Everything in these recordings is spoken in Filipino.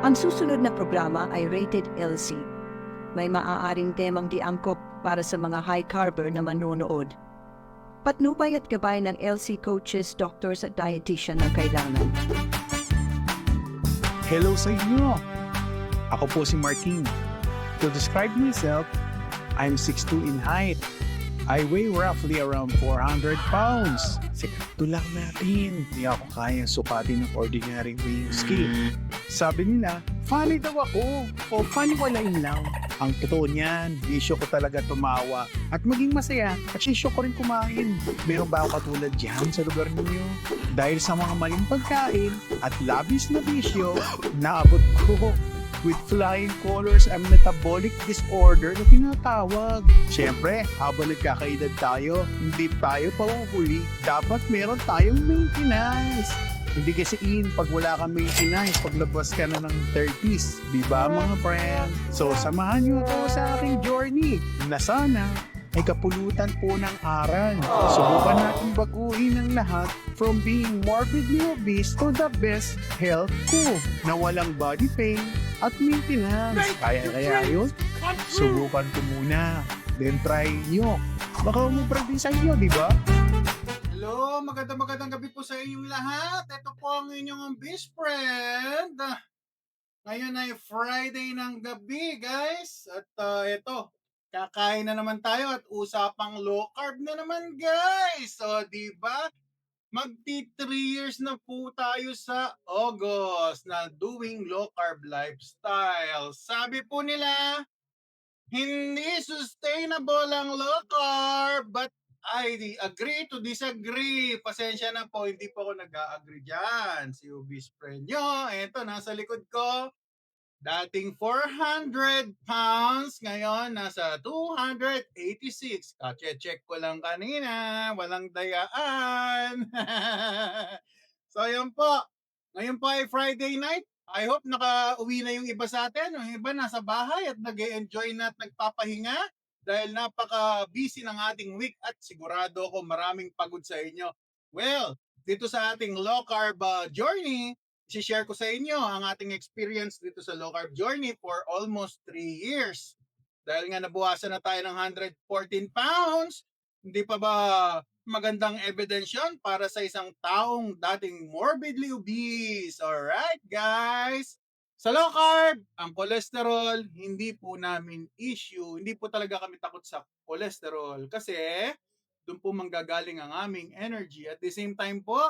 Ang susunod na programa ay Rated LC. May maaaring temang di angkop para sa mga high carber na manonood. Patnubay at gabay ng LC coaches, doctors at dietitian na kailangan. Hello sa inyo! Ako po si Martin. To describe myself, I'm 6'2" in height. I weigh roughly around 400 pounds. Sikto lang natin. Hindi ako kayang sukatin ng ordinary weighing scale. Sabi nila, funny daw ako. O funny walain lang. Ang totoo niyan, bisyo ko talaga tumawa. At maging masaya, at sisyo ko rin kumain. Meron ba ako katulad dyan sa lugar ninyo? Dahil sa mga maling pagkain at labis na bisyo, naabot ko with flying colors ang metabolic disorder na tinatawag. Siyempre, habang nagkakaedad tayo, hindi tayo pauhuli. Dapat meron tayong maintenance. Hindi kasi pag wala kang maintenance, paglabas ka na ng 30s. Diba mga friend? So, samahan nyo ako sa aking journey na sana ay kapulutan po ng aral. Subukan natin baguhin ang lahat from being morbidly obese to the best health ko na walang body pain at maintenance. Kaya yun? Subukan ko muna. Then try nyo. Baka umubra din sa inyo, di ba? Hello, magandang gabi po sa inyong lahat. Ito po ang inyong best friend. Ngayon ay Friday ng gabi, guys. At ito, kakain na naman tayo at usapang low carb na naman, guys. So, di ba? Magti 3 years na po tayo sa August na doing low carb lifestyle. Sabi po nila, hindi sustainable ang low carb, but I agree to disagree. Pasensya na po, hindi po ako nag-agree dyan. Si Ubis friend nyo, eto, nasa likod ko. Dating 400 pounds, ngayon nasa 286. Kache-check ko lang kanina, walang dayaan. So, yun po. Ngayon po ay Friday night. I hope naka-uwi na yung iba sa atin. Yung iba nasa bahay at nag-enjoy na at nagpapahinga dahil napaka-busy ng ating week at sigurado ako maraming pagod sa inyo. Well, dito sa ating low carb journey, i-share ko sa inyo ang ating experience dito sa low carb journey for almost 3 years. Dahil nga nabuwasan na tayo ng 114 pounds, hindi pa ba magandang evidence yun para sa isang taong dating morbidly obese? Alright, guys? Sa low carb, ang cholesterol, hindi po namin issue. Hindi po talaga kami takot sa cholesterol kasi doon po manggagaling ang aming energy. At the same time po,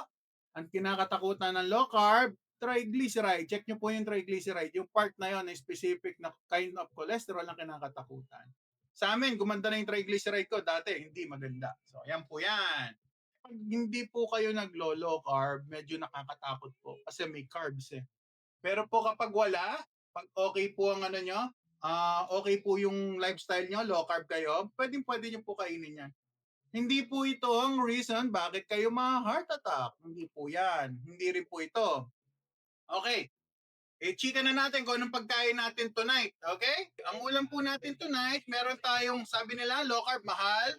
ang kinakatakutan ng low carb, triglyceride. Check nyo po yung triglyceride. Yung part na yon na specific na kind of cholesterol ang kinakatakutan. Sa amin, gumanda na yung triglyceride ko. Dati, hindi maganda. So, yan po yan. Pag hindi po kayo naglo-low carb, medyo nakakatakot po kasi may carbs eh. Pero po kapag wala, pag okay po ang ano nyo, okay po yung lifestyle nyo, low carb kayo, pwede nyo po kainin yan. Hindi po ito ang reason bakit kayo ma-heart attack. Hindi po yan. Hindi rin po ito. Okay. Chika na natin kung anong pagkain natin tonight. Okay? Ang ulam po natin tonight, meron tayong, sabi nila, low carb mahal.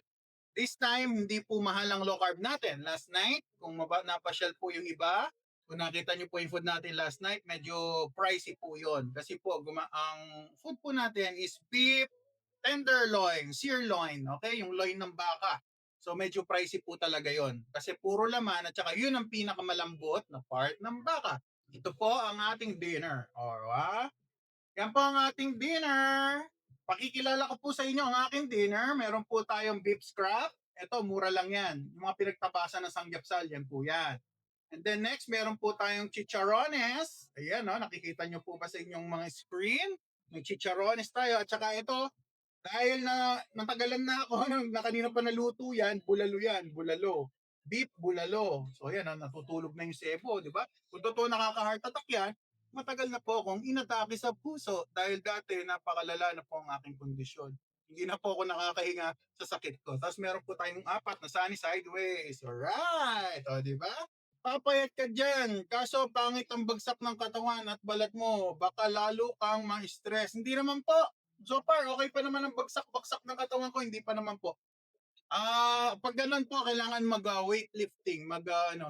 This time, hindi po mahal ang low carb natin. Last night, kung napasyal po yung iba, kung nakita nyo po yung food natin last night, medyo pricey po yon. Kasi po, ang food po natin is beef tenderloin, sirloin, okay? Yung loin ng baka. So medyo pricey po talaga yon. Kasi puro laman at saka yun ang pinakamalambot na part ng baka. Ito po ang ating dinner. Alright? Yan po ang ating dinner. Pakikilala ko po sa inyo ang aking dinner. Meron po tayong beef scrap. Ito, mura lang yan. Yung mga pinagtapasan ng sangyapsal, yan po yan. And then next, meron po tayong chicharones. Ayan, no? Nakikita nyo po ba sa inyong mga screen? May chicharones tayo. At saka ito, dahil na natagalan na ako, na kanina pa naluto yan, bulalo. Beef bulalo. So yan, natutulog na yung sebo, di ba? Kung totoo nakaka-heart attack yan, matagal na po akong inatake sa puso dahil dati napakalala na po ang aking kondisyon. Hindi na po ako nakakahinga sa sakit ko. Tapos meron po tayong 4 na sunny sideways. Alright! O, di ba? Papayat ka dyan. Kaso pangit ang bagsak ng katawan at balat mo. Baka lalo kang ma-stress. Hindi naman po. So far, okay pa naman ang bagsak-bagsak ng katawan ko. Hindi pa naman po. Pag gano'n po kailangan weightlifting,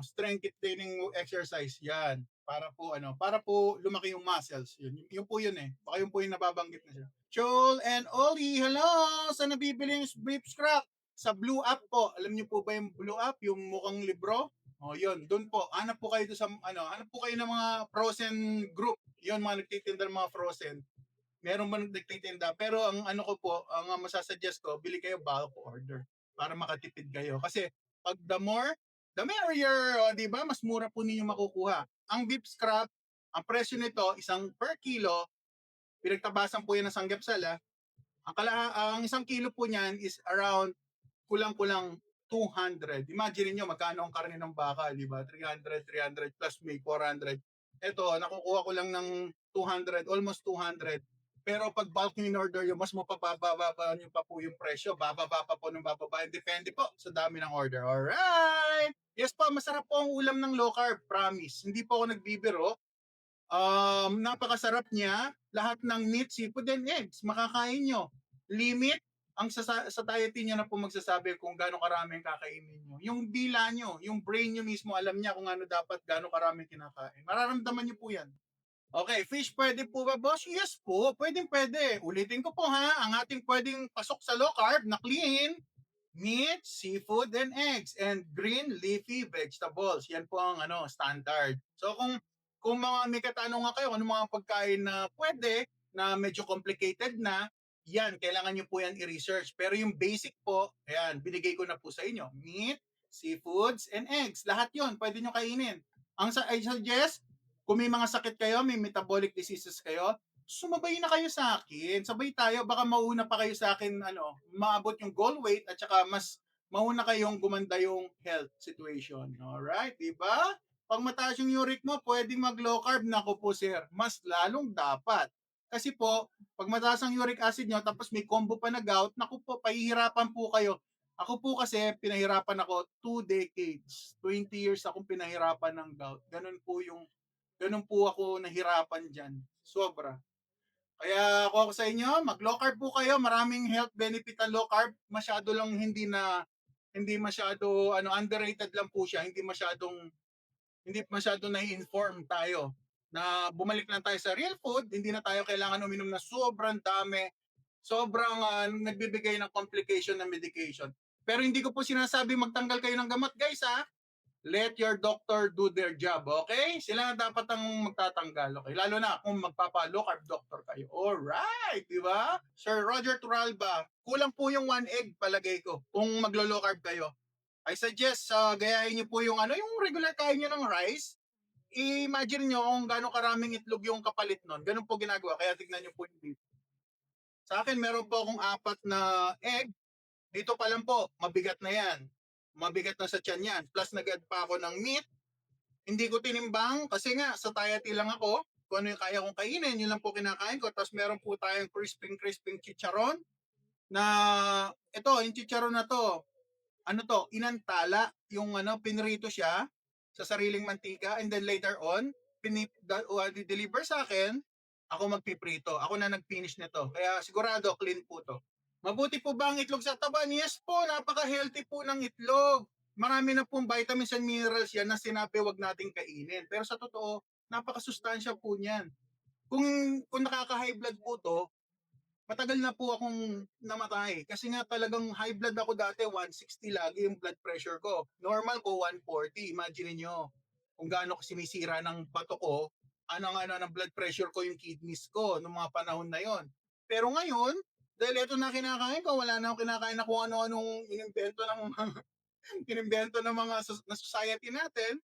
strength training exercise 'yan. Para po lumaki yung muscles. Yun po yun eh. Baka yun po yung nababanggit na siya. Joel and Ollie, hello! Saan nabibili yung beef scrap? Sa Blue App po. Alam niyo po ba yung Blue App, yung mukhang libro? Yun, doon po. Hanap po kayo hanap po kayo ng mga frozen group. Yun, mga nagtitinda ng mga frozen. Meron ba nagtitinda? Pero ang ano ko po, ang masasuggest ko, bili kayo bago po order para makatipid kayo. Kasi pag the more, the merrier, o, di ba? Mas mura po ninyo makukuha. Ang beef scrap, ang presyo nito, isang per kilo, pinagtabasan po yan ng sanggapsal, ha? Ang isang kilo po niyan is around kulang-kulang 200. Imagine niyo magkano ang karne ng baka, di ba? 300 plus may 400. Ito, nakukuha ko lang ng 200, almost 200. Pero pag bulk nyo in-order yun, mas mapapababa nyo pa po yung presyo. Bababa pa po ng bababa. Depende po sa dami ng order. Alright! Yes po, masarap po ang ulam ng low carb. Promise. Hindi po ako nagbibiro. Napakasarap niya. Lahat ng meat, seafood, and eggs. Makakain nyo. Limit, ang sa diet niya na po magsasabi kung gaano karami ang kakainin nyo. Yung bila nyo, yung brain nyo mismo, alam niya kung ano dapat, gaano karami kinakain. Mararamdaman nyo po yan. Okay, fish pwede po ba, boss? Yes po, pwede. Ulitin ko po ha, ang ating pwedeng pasok sa low carb na clean, meat, seafood, and eggs, and green leafy vegetables. Yan po ang standard. So kung may katanungan kayo, ano mga pagkain na pwede, na medyo complicated na, yan, kailangan nyo po yan i-research. Pero yung basic po, ayan, binigay ko na po sa inyo. Meat, seafoods, and eggs. Lahat yon pwede nyo kainin. I suggest, kung may mga sakit kayo, may metabolic diseases kayo, sumabay na kayo sa akin. Sabay tayo, baka mauna pa kayo sa akin, maabot yung goal weight at saka mas mauna kayong gumanda yung health situation. Alright, di ba? Pag mataas yung uric mo, pwedeng mag-low carb. Nako po sir, mas lalong dapat. Kasi po, pag mataas ang uric acid nyo, tapos may combo pa na gout, naku po, pahihirapan po kayo. Ako po kasi, pinahirapan ako 2 decades. 20 years akong pinahirapan ng gout. Ganun po ako nahirapan dyan. Sobra. Kaya ako sa inyo, mag-low carb po kayo. Maraming health benefit ang low carb. Masyado lang hindi masyado underrated lang po siya. Hindi masyado na-inform tayo na bumalik lang tayo sa real food, hindi na tayo kailangan uminom na sobrang dami, sobrang nagbibigay ng complication ng medication. Pero hindi ko po sinasabi magtanggal kayo ng gamot, guys, ha? Let your doctor do their job, okay? Sila na dapat ang magtatanggal, okay? Lalo na kung magpapa-low carb doctor kayo. Alright, di ba? Sir Roger Turalba, kulang po yung 1 egg palagay ko kung maglo-low carb kayo. I suggest gayahin niyo po yung regular kain niyo ng rice. Imagine niyo kung gaano karaming itlog yung kapalit nun. Ganun po ginagawa. Kaya tignan niyo po yung dito. Sa akin, meron po akong 4 na egg. Dito pa lang po, mabigat na yan. Mabigat na sa tiyan yan. Plus nag-add pa ako ng meat. Hindi ko tinimbang kasi nga sa diet lang ako. Kung ano yung kaya kong kainin, yun lang po kinakain ko. Tapos meron po tayong crisping chicharon na yung chicharon na to, inantala, yung pinrito siya sa sariling mantika and then later on, deliver sa akin, ako magpiprito. Ako na nag-finish nito. Kaya sigurado clean po to. Mabuti po ba ang itlog sa taban? Yes po, napaka-healthy po ng itlog. Marami na pong vitamins and minerals yan na sinabi wag nating kainin. Pero sa totoo, napaka-sustansya po niyan. Kung nakaka-high blood po to, matagal na po akong namatay. Kasi nga talagang high blood ako dati, 160 lagi yung blood pressure ko. Normal ko, 140. Imagine niyo kung gaano ko sinisira ng bato ko, ng blood pressure ko yung kidneys ko noong mga panahon na yon. Pero ngayon, dahil ito na kinakain ko, wala na akong kinakain na kung ano-anong inimbento ng mga na society natin,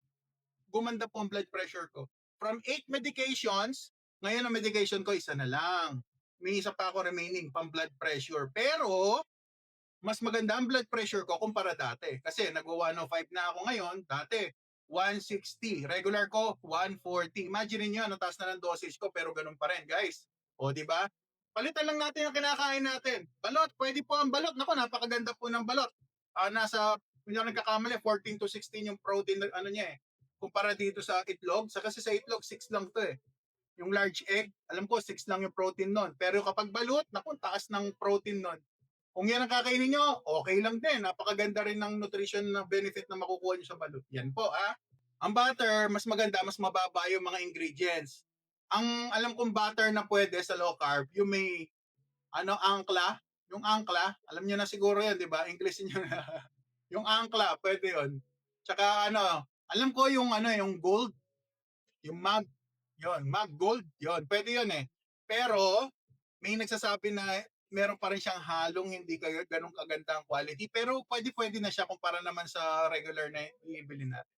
gumanda po ang blood pressure ko. From 8 medications, ngayon ang medication ko, isa na lang. May isa pa ako remaining pang blood pressure. Pero, mas maganda ang blood pressure ko kumpara dati. Kasi nagwa 105 na ako ngayon, dati 160. Regular ko, 140. Imagine niyo, nataas na ng dosage ko pero ganun pa rin, guys. O, di ba? Palitan lang natin ang kinakain natin. Balot, pwede po ang balot. Naku, napakaganda po ng balot. Kung yung nagkakamali, 14 to 16 yung protein niya eh. Kumpara dito sa itlog. Kasi sa itlog, 6 lang to eh. Yung large egg, alam ko 6 lang yung protein nun. Pero kapag balut, naku, taas ng protein nun. Kung yan ang kakainin nyo, okay lang din. Napakaganda rin ng nutrition na benefit na makukuha nyo sa balut. Yan po, ah. Ang butter, mas maganda, mas mababa yung mga ingredients. Ang alam kong butter na pwede sa low carb, yung may, angkla. Yung angkla, alam nyo na siguro yan, di ba? English nyo na. Yung angkla, pwede yon. Tsaka alam ko yung gold, yung mag gold, yon. Pwede yon eh. Pero, may nagsasabi na meron pa rin siyang halong hindi ganun kaganda ang quality. Pero pwede na siya kumpara naman sa regular na ibili natin.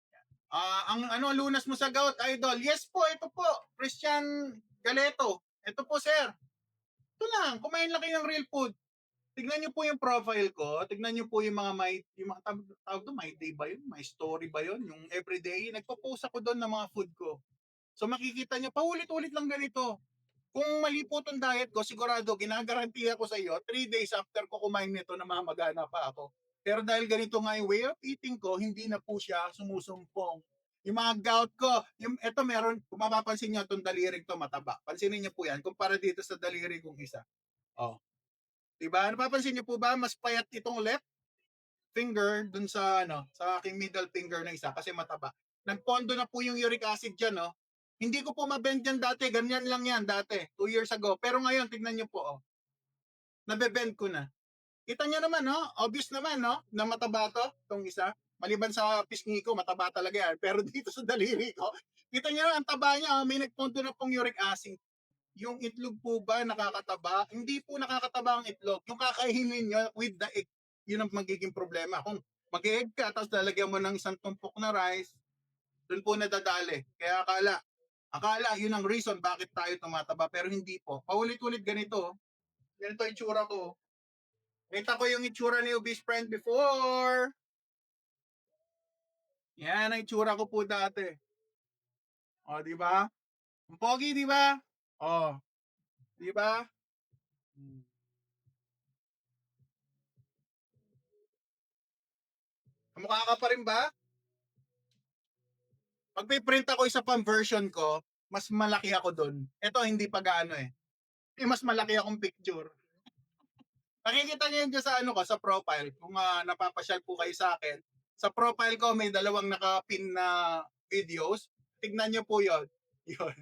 Ang lunas mo sa gout, idol? Yes po, ito po. Christian Galeto. Ito po, sir. Ito lang, kumain lang kayo ng real food. Tignan niyo po yung profile ko. Tignan niyo po yung mga tawag doon, my day ba yun? My story ba yun? Yung everyday, nagpo-post ako doon ng mga food ko. So makikita niyo, paulit-ulit lang ganito. Kung mali po itong diet ko, sigurado, ginagarantiya ko sa iyo, 3 days after ko kumain nito, namamagana pa ako. Pero dahil ganito nga yung way of eating ko, hindi na po siya sumusumpong. Yung mga gout ko, ito meron, kung mapapansin niyo itong daliri to mataba. Pansinin niyo po yan, kumpara dito sa daliri kong isa. Oh. Diba? Napapansin niyo po ba, mas payat itong left finger dun sa sa aking middle finger na isa kasi mataba. Nagpondo na po yung uric acid diyan, no. Hindi ko po mabend yan dati, ganyan lang yan dati, 2 years ago. Pero ngayon, tignan niyo po, nabebend ko na. Kita niyo naman, no? Obvious naman, no? Na mataba to, itong isa. Maliban sa pisngi ko, mataba talaga yan. Pero dito sa daliri ko, kita niyo ang taba niya, may nagpondo na pong uric acid. Yung itlog po ba nakakataba? Hindi po nakakataba ang itlog. Yung kakainin nyo with the egg, yun ang magiging problema. Kung mag-egg ka, tapos lalagyan mo ng isang tumpok na rice, dun po nadadali. Kaya akala yun ang reason bakit tayo tumataba, pero hindi po. Paulit-ulit ganito. Ganito yung itsura ko. Kita ko yung itsura ni Obese Friend before. Yan ang itsura ko po dati. O, di ba? Ang pogi, di ba? O, di ba? Kamukha ka pa rin ba? Pag may print ako isa pang version ko, mas malaki ako doon. Ito hindi pa gaano eh. Mas malaki akong picture. Nakikita niyo yun dyan sa sa profile. Kung napapasyal po kayo sa akin. Sa profile ko may dalawang nakapin na videos. Tignan niyo po yon. Yun.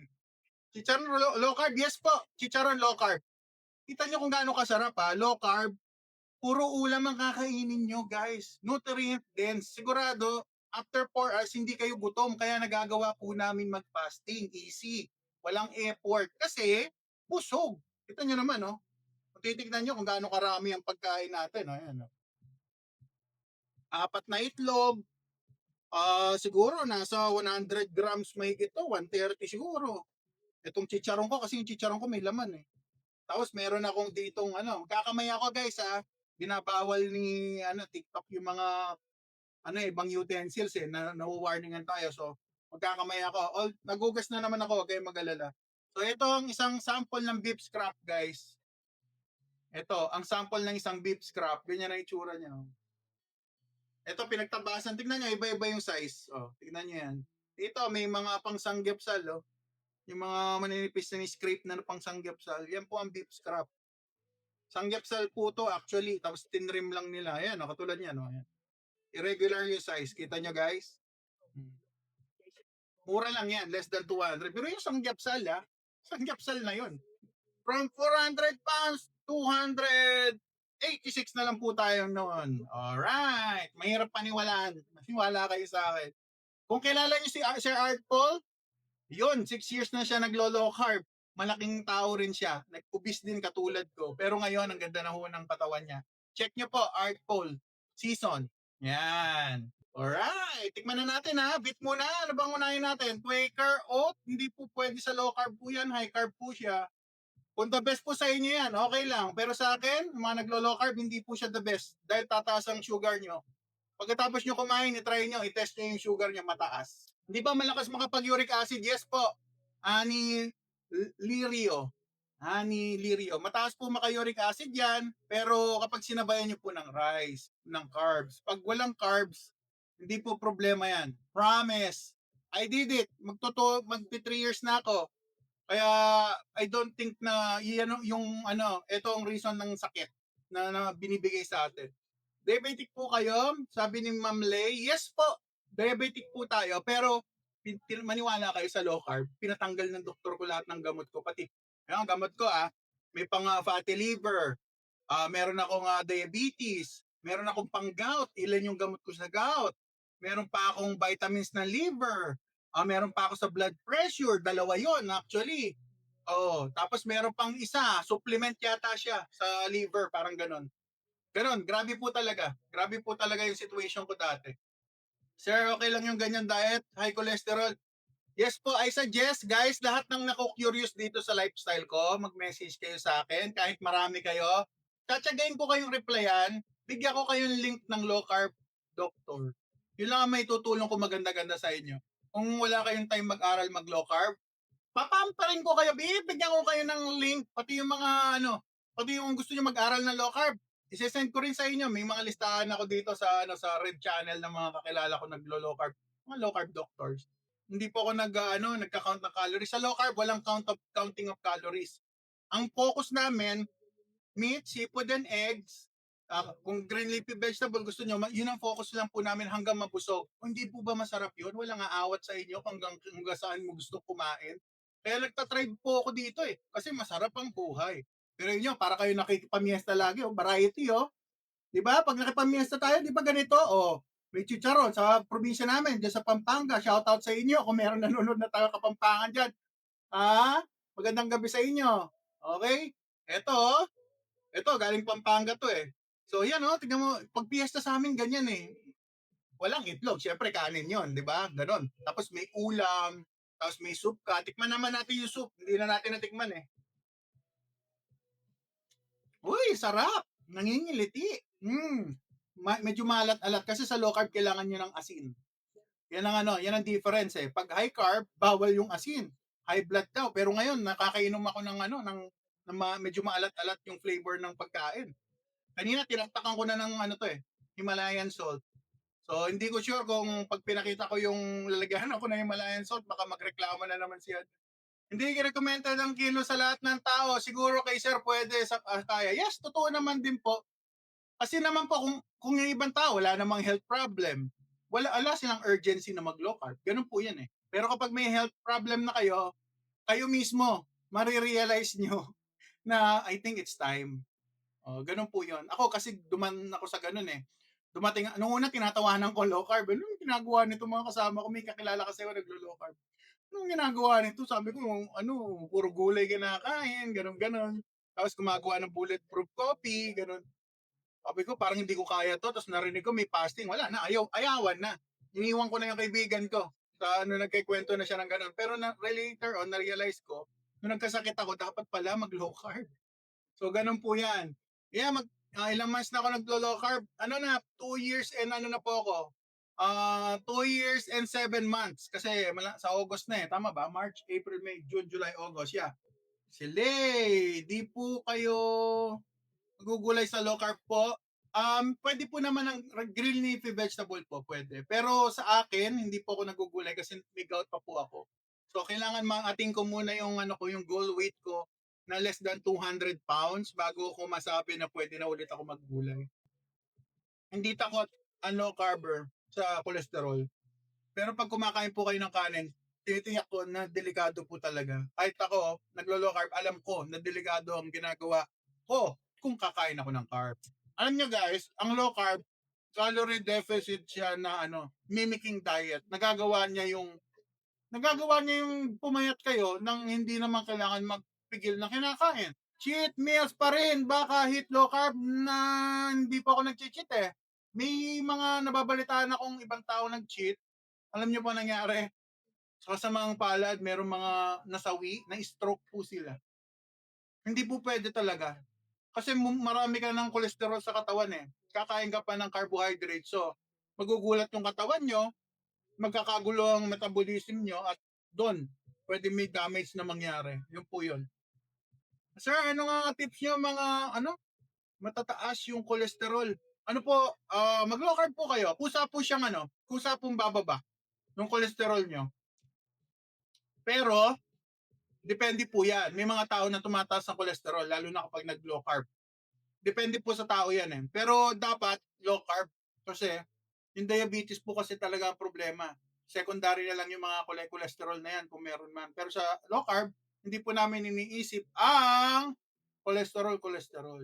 Chicharon low carb? Yes po. Chicharon low carb. Kita niyo kung gaano kasarap ha. Low carb. Puro ulam ang kakainin nyo, guys. Nutrient dense. Sigurado, after 4 hours, hindi kayo gutom. Kaya nagagawa po namin mag-fasting. Easy. Walang effort. Kasi, busog. Kita nyo naman, no? Kung titignan nyo kung gaano karami ang pagkain natin. No? Ayan, no? 4 na itlog. Siguro, nasa 100 grams may ito. 130 siguro. Itong chicharon ko, kasi yung chicharon ko may laman eh. Tapos meron akong ditong kakamay ako guys binabawal ni TikTok yung mga ibang utensils na warningan tayo. So magkakamay ako. Nagugas na naman ako, kaya mag-alala. So ito ang isang sample ng beef scrap guys. Ito, ang sample ng isang beef scrap. Ganyan ang itsura niya. Ito pinagtabasan. Tignan niyo, iba-iba yung size. Tignan niyo yan. Ito may mga pangsangyapsal yung mga maninipis na scrape na pangsangyapsal. Yan po ang beef scrap. Sangyapsal po to actually, tapos tinrim lang nila. Ayan, katulad niyan. Ayan. Irregular yung size. Kita nyo guys? Mura lang yan, less than 200. Pero yung sangyapsal sangyapsal na yun. From 400 pounds, 286 na lang po tayo noon. Alright. Mahirap paniwalaan. Maniwala kayo sa akin. Kung kilala nyo si Sir Art Paul, yun, 6 years na siya naglo-low carb. Malaking tao rin siya. Nag-obese din katulad ko. Pero ngayon, ang ganda na ho ng katawan niya. Check nyo po, Art Paul. Season. Yan. Alright. Tikman na natin ha. Beat muna. Ano bang unahin natin? Quaker oat. Hindi po pwede sa low carb po yan. High carb po siya. Kung the best po sa inyo yan, okay lang. Pero sa akin, mga naglo-low carb, hindi po siya the best. Dahil tataas ang sugar nyo. Pagkatapos nyo kumain, i-try nyo, i-test nyo yung sugar nyo mataas. Hindi ba malakas makapag-uric acid? Yes po. Ani Lirio. Mataas po maka-uric acid yan, pero kapag sinabayan nyo po ng rice, ng carbs. Pag walang carbs, hindi po problema yan. Promise. I did it. Magpi 3 years na ako. Kaya I don't think na ito ang reason ng sakit. na binibigay sa atin. Diabetic po kayo? Sabi ni Ma'am Lay. Yes po, diabetic po tayo. Pero maniwala kayo sa low carb. Pinatanggal ng doktor ko lahat ng gamot ko. Pati yung gamot ko may pang fatty liver. Meron akong diabetes. Meron akong pang gout. Ilan yung gamot ko sa gout. Meron pa akong vitamins ng liver. Meron pa ako sa blood pressure. 2 yon actually. Tapos meron pang isa. Supplement yata siya sa liver. Parang ganon. Ganon, grabe po talaga. Grabe po talaga yung situation ko dati. Sir, okay lang yung ganyan diet? High cholesterol? Yes po, I suggest guys, lahat ng nako-curious dito sa lifestyle ko, mag-message kayo sa akin, kahit marami kayo. Tatsagain ko kayong replyan, bigyan ko kayong link ng low carb doctor. Yun lang ang may tutulong ko maganda-ganda sa inyo. Kung wala kayong time mag-aral mag-low carb, papamparin ko kayo, bibigyan ko kayo ng link, pati yung mga pati yung gusto niyo mag-aral ng low carb. I-send ko rin sa inyo, may mga listahan ako dito sa sa Red Channel ng mga kakilala ko naglo-low carb, mga low carb doctors. Hindi po ako nagka-count ng calories. Sa low carb, walang counting of calories. Ang focus namin, meat, seafood, and eggs. Kung green leafy vegetable gusto nyo, yun ang focus lang po namin hanggang mabusog. Kung hindi po ba masarap yun? Walang aawat sa inyo hanggang saan mo gusto kumain. Kaya nagtatribe po ako dito kasi masarap ang buhay. Pero yun para kayo nakikipamiesta lagi, variety Di ba? Pag nakipamiesta tayo, di ba ganito? May chicharon sa probinsya namin, dyan sa Pampanga. Shout out sa inyo kung meron nanonood na tayo Kapampangan dyan. Magandang gabi sa inyo. Okay? Ito, galing Pampanga to So yan tignan mo, pag piyesta sa amin ganyan Walang itlog, syempre kanin yon, di ba? Ganon. Tapos may ulam, tapos may soup ka. Tikman naman natin yung soup. Hindi na natin natikman Uy, sarap! Nangingiliti. Medyo malat-alat kasi sa low carb kailangan nyo ng asin. Yan ang difference Pag high carb, bawal yung asin. High blood daw. Pero ngayon, nakakainom ako ng medyo maalat-alat yung flavor ng pagkain. Kanina, tinaktakan ko na ng Himalayan salt. So, hindi ko sure kung pag pinakita ko yung lalagyan ako ng Himalayan salt, baka magreklamo na naman siya. Hindi recommended ang kilo sa lahat ng tao. Siguro kay sir pwede kaya. Yes, totoo naman din po. Kasi naman po kung yung ibang tao wala namang health problem, wala silang urgency na mag-low carb. Ganun po yan Pero kapag may health problem na kayo mismo, marirealize nyo na I think it's time. Ganun po yun. Ako kasi duman ako sa ganun Dumating, nung una tinatawanan ko low carb. Anong ginagawa nito mga kasama ko? May kakilala kasi ako naglo-low carb. Anong ginagawa nito? Sabi ko, puro gulay kinakain, ganun. Tapos gumagawa ng bulletproof coffee, ganun. Sabi ko, parang hindi ko kaya to. Tapos narinig ko may fasting. Wala na, ayawan na. Iniwan ko na yung kaibigan ko. Nagkikwento na siya ng ganun. Pero later on, na-realize ko, nung nagkasakit ako, dapat pala mag-low carb. So, ganun po yan. Yeah, ilang months na ako naglo-low carb. 2 years and na po ako. 2 years and 7 months. Kasi sa August na tama ba? March, April, May, June, July, August. Yeah. Di po kayo magugulay sa low carb po. Pwede po naman ng green leafy vegetable po, pwede. Pero sa akin, hindi po ako nagugulay kasi may gout pa po ako. So, kailangan ating ko muna yung yung goal weight ko na less than 200 pounds bago ko masabi na pwede na ulit ako maggulay. Hindi takot low carber sa cholesterol. Pero pag kumakain po kayo ng kanin, tinitingnan ko na delikado po talaga. Kahit ako, naglo-low carb, alam ko na delikado ang ginagawa ko kung kakain ako ng carb. Alam nyo guys, ang low carb, calorie deficit siya na mimicking diet. Nagagawa niya yung pumayat kayo nang hindi naman kailangan magpigil na kinakain. Cheat meals pa rin, baka hit low carb na hindi pa ako nag-cheat May mga nababalitaan akong ibang tao nag-cheat. Alam niyo pa nangyari? Sa kasamang palad, merong mga nasawi, na stroke po sila. Hindi po pwede talaga. Kasi marami ka ng cholesterol sa katawan Kakain ka pa ng carbohydrate. So, magugulat yung katawan nyo, magkakagulo ang metabolism nyo at doon, pwede may damage na mangyari. Yun po yun. Sir, ano nga tips nyo mga matataas yung cholesterol? Mag-low carb po kayo. Kusa po siyang kusa pong bababa yung cholesterol nyo. Pero, depende po yan. May mga tao na tumataas ng cholesterol, lalo na kapag nag-low carb. Depende po sa tao yan eh. Pero dapat low carb kasi yung diabetes po kasi talaga ang problema. Secondary na lang yung mga cholesterol na yan kung meron man. Pero sa low carb, hindi po namin iniisip ang cholesterol.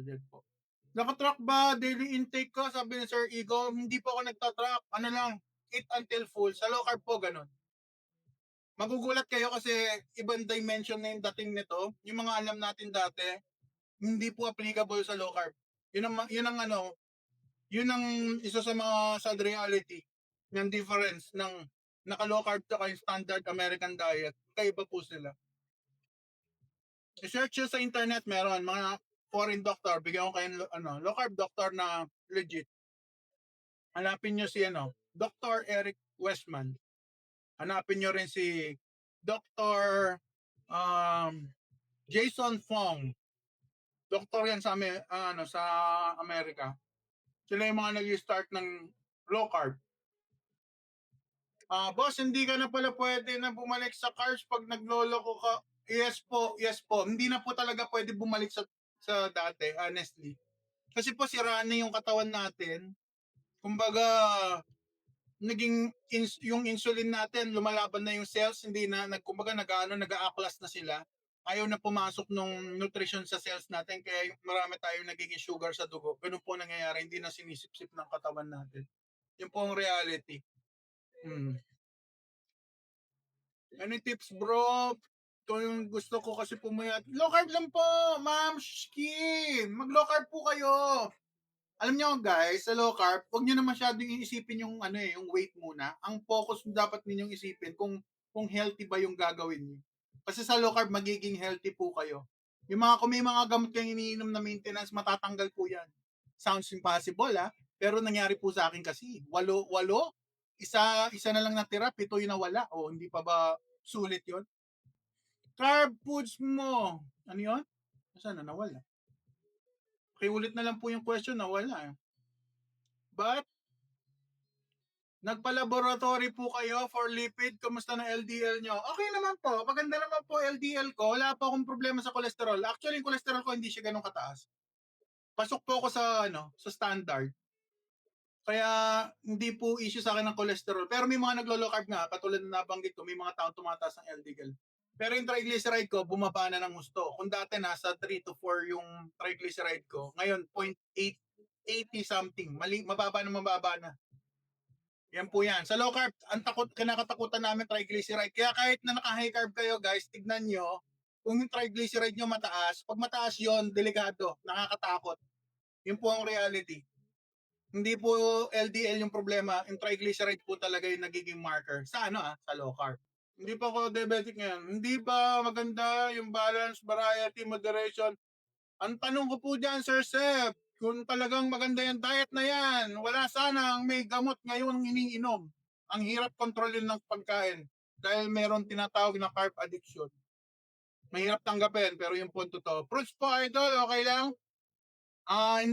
Yan po. Nakatrack ba daily intake ko? Sabi ni Sir Igo, hindi po ako nagtatrack. Ano lang, eat until full. Sa low carb po, ganun. Magugulat kayo kasi ibang dimension na yung dating nito. Yung mga alam natin dati, hindi po applicable sa low carb. Yun ang isa sa mga sad reality ng difference ng naka-low carb at yung standard American diet. Kaiba po sila. I-search nyo sa internet, meron mga foreign doctor, bigyan ko kayo low carb doctor na legit. Hanapin nyo si Dr. Eric Westman. Hanapin nyo rin si Dr. Jason Fong. Doktor yan sa sa Amerika. Sila yung mga nag-start ng low carb. Boss, hindi ka na pala pwede na bumalik sa carbs pag nagloloko ka. Yes po. Hindi na po talaga pwede bumalik sa dati, honestly. Kasi po sira na yung katawan natin. Kumbaga, yung insulin natin, lumalaban na yung cells, hindi na, nag-aaklas na sila. Ayaw na pumasok nung nutrition sa cells natin, kaya marami tayong nagiging sugar sa dugo. Ganun po nangyayari, hindi na sinisip-sip ng katawan natin. Yun po ang reality. Any tips, bro? Ito yung gusto ko kasi pumayat. Low carb lang po, ma'am Kim. Mag-low carb po kayo. Alam niyo guys, sa low carb, huwag niyo na masyadong iisipin yung yung weight muna. Ang focus dapat ninyong isipin kung healthy ba yung gagawin niyo. Kasi sa low carb magiging healthy po kayo. Kung may mga gamot kayong iniinom na maintenance, matatanggal po 'yan. Sounds impossible pero nangyari po sa akin kasi. Walo, isa na lang natira, 7 yung nawala. O hindi pa ba sulit 'yon? Carb foods mo. Ano 'yon? Saan na nawala? Ulit na lang po yung question, nawala. But, nagpa-laboratory po kayo for lipid, kamusta na LDL nyo? Okay naman po, maganda naman po LDL ko, wala pa akong problema sa cholesterol. Actually, yung cholesterol ko hindi siya ganun kataas. Pasok po ako sa standard. Kaya hindi po issue sa akin ng cholesterol. Pero may mga naglo-low carb nga, katulad na nabanggit ko, may mga taong tumataas ng LDL. Pero yung triglyceride ko, bumaba na ng gusto. Kung dati nasa 3 to 4 yung triglyceride ko, ngayon 0.8, 80 something. Mababa na. Yan po yan. Sa low carb, kinakatakutan namin triglyceride. Kaya kahit na naka-high carb kayo guys, tignan nyo, kung yung triglyceride nyo mataas, pag mataas yon, delikado, nakakatakot. Yun po ang reality. Hindi po LDL yung problema, yung triglyceride po talaga yung nagiging marker. Sa sa low carb. Hindi pa ako diabetic ngayon. Hindi ba maganda yung balance, variety, moderation? Ang tanong ko po dyan, Sir Sep, kung talagang maganda yung diet na yan, wala sana ang may gamot ngayon iniinom. Ang hirap kontrolin ng pagkain dahil meron tinatawag na carb addiction. Mahirap tanggapin, pero yung punto to. Fruits po, idol, okay lang?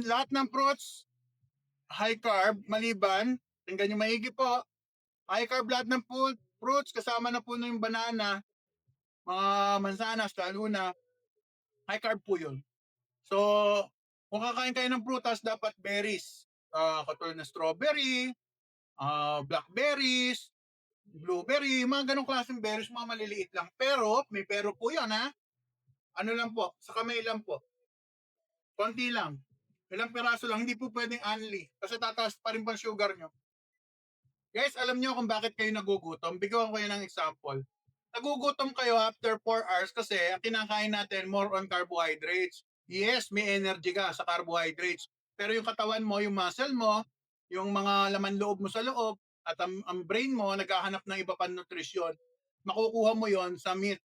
Lahat ng fruits, high carb, maliban, tingnan nyo maigi po, high carb lahat ng fruits, kasama na po na yung banana, mga mansanas, lalo na, high carb po yun. So, kung kakain kayo ng prutas, dapat berries. Katulad ng strawberry, blackberries, blueberry, mga ganong klaseng berries, mga maliliit lang. Pero, may pero po yan Ano lang po, sa kamay lang po. Konti lang. Ilang peraso lang, hindi po pwedeng only. Kasi tataas pa rin pa sugar nyo. Guys, alam nyo kung bakit kayo nagugutom? Bigyan ko kayo ng example. Nagugutom kayo after 4 hours kasi ang kinakain natin more on carbohydrates. Yes, may energy ka sa carbohydrates. Pero yung katawan mo, yung muscle mo, yung mga laman loob mo sa loob, at ang brain mo, naghahanap ng iba pang nutrisyon. Makukuha mo yon sa meat,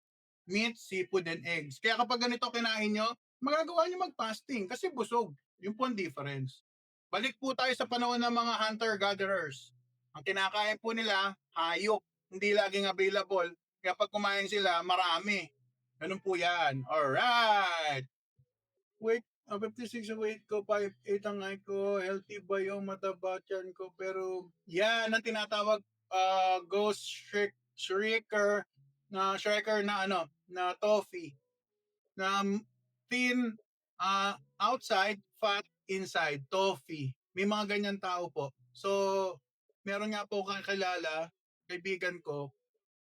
seafood, and eggs. Kaya kapag ganito kinain nyo, magagawa nyo mag-fasting kasi busog. Yung po ang difference. Balik po tayo sa panahon ng mga hunter-gatherers. Ang kinakain po nila, hayop. Hindi laging available. Kaya pag kumain sila, marami. Ganun po yan. Alright. Wait, 56 ang weight ko, 5'8 ang height ko, healthy ba yung mataba tiyan ko? Pero yan ang tinatawag ghost shrieker na toffee. Na thin Outside, fat, inside, toffee. May mga ganyan tao po. So, meron nga po kakilala, kaibigan ko,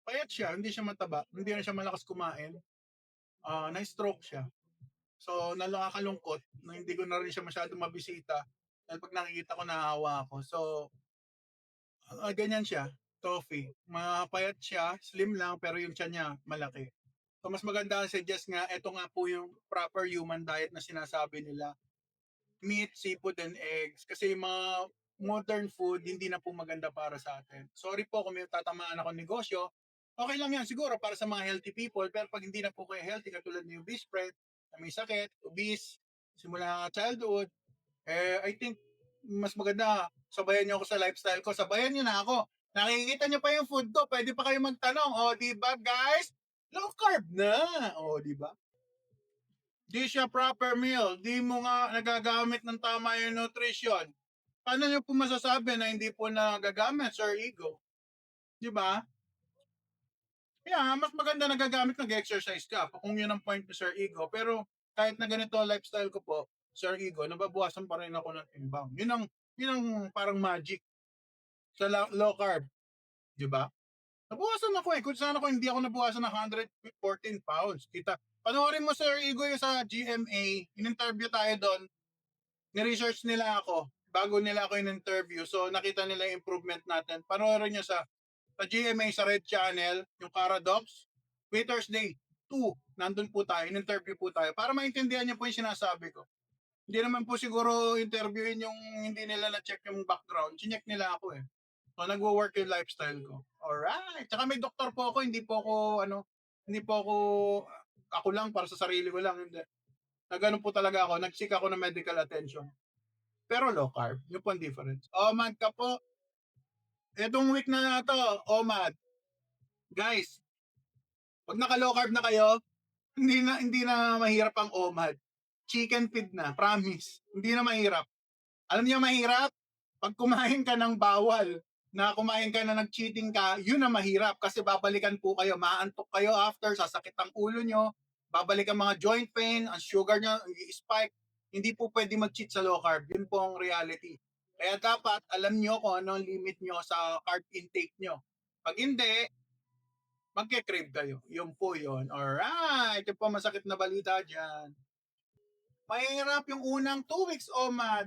payat siya, hindi siya mataba, hindi na siya malakas kumain, na-stroke siya. So, nakakalungkot na hindi ko na rin siya masyadong mabisita. Dahil pag nakikita ko, nahahawa ako. So, ganyan siya, toffee. Mapayat siya, slim lang, pero yung tiyan niya malaki. So, mas maganda suggest nga, ito nga po yung proper human diet na sinasabi nila. Meat, seafood, and eggs. Kasi yung mga modern food, hindi na po maganda para sa atin. Sorry po kung may tatamaan ako negosyo. Okay lang yan siguro para sa mga healthy people. Pero pag hindi na po kayo healthy, katulad ng obese friend, na may sakit, obese, simula childhood, I think mas maganda, sabayan niyo ako sa lifestyle ko. Sabayan niyo na ako. Nakikita niyo pa yung food ko, pwede pa kayo magtanong. O, di ba guys? Low carb na. O, di ba? Di siya proper meal. Di mo nga nagagamit ng tama yung nutrition. Paano niyo po masasabi na hindi po nagagamit, Sir Ego? Di ba? Yeah, mas maganda nagagamit nag-exercise ka kung yun ang point ni Sir Ego. Pero kahit na ganito ang lifestyle ko po, Sir Ego, nababawasan pa rin ako ng timbang. Yun ang parang magic sa low carb. Di ba? Nabawasan ako eh. Kung saan ako hindi ako nabawasan ng 114 pounds. Panoorin mo Sir Ego yung sa GMA. In-interview tayo doon. Ni-research nila ako bago nila ako in-interview. So nakita nila yung improvement natin. Panoorin nyo sa GMA sa Red Channel, yung Paradox. Waiters Day 2, nandun po tayo, in-interview po tayo para maintindihan niyo po yung sinasabi ko. Hindi naman po siguro interviewin yung hindi nila na-check yung background. Chinek nila ako eh. So, nagwo-work yung lifestyle ko. Alright. Tsaka may doktor po ako, hindi po ako lang para sa sarili ko lang. Hindi. Na ganun po talaga ako. Nag-seek ako ng medical attention. Pero low carb. Yun po ang difference. OMAD ka po. Itong week na to, OMAD. Guys, pag naka-low carb na kayo, hindi na mahirap ang OMAD. Chicken feed na, promise. Hindi na mahirap. Alam niyo mahirap? Pag kumain ka ng bawal, na kumain ka na nag-cheating ka, yun na mahirap kasi babalikan po kayo, maantok kayo after, sasakit ang ulo nyo, babalik ang mga joint pain, ang sugar nyo, spike. Hindi po pwede mag-cheat sa low carb. Yun po ang reality. Kaya dapat alam nyo kung ano ang limit nyo sa carb intake nyo. Pag hindi, magke-crave kayo. Yun po yun. Alright, ito po masakit na balita dyan. Mahirap yung unang 2 weeks,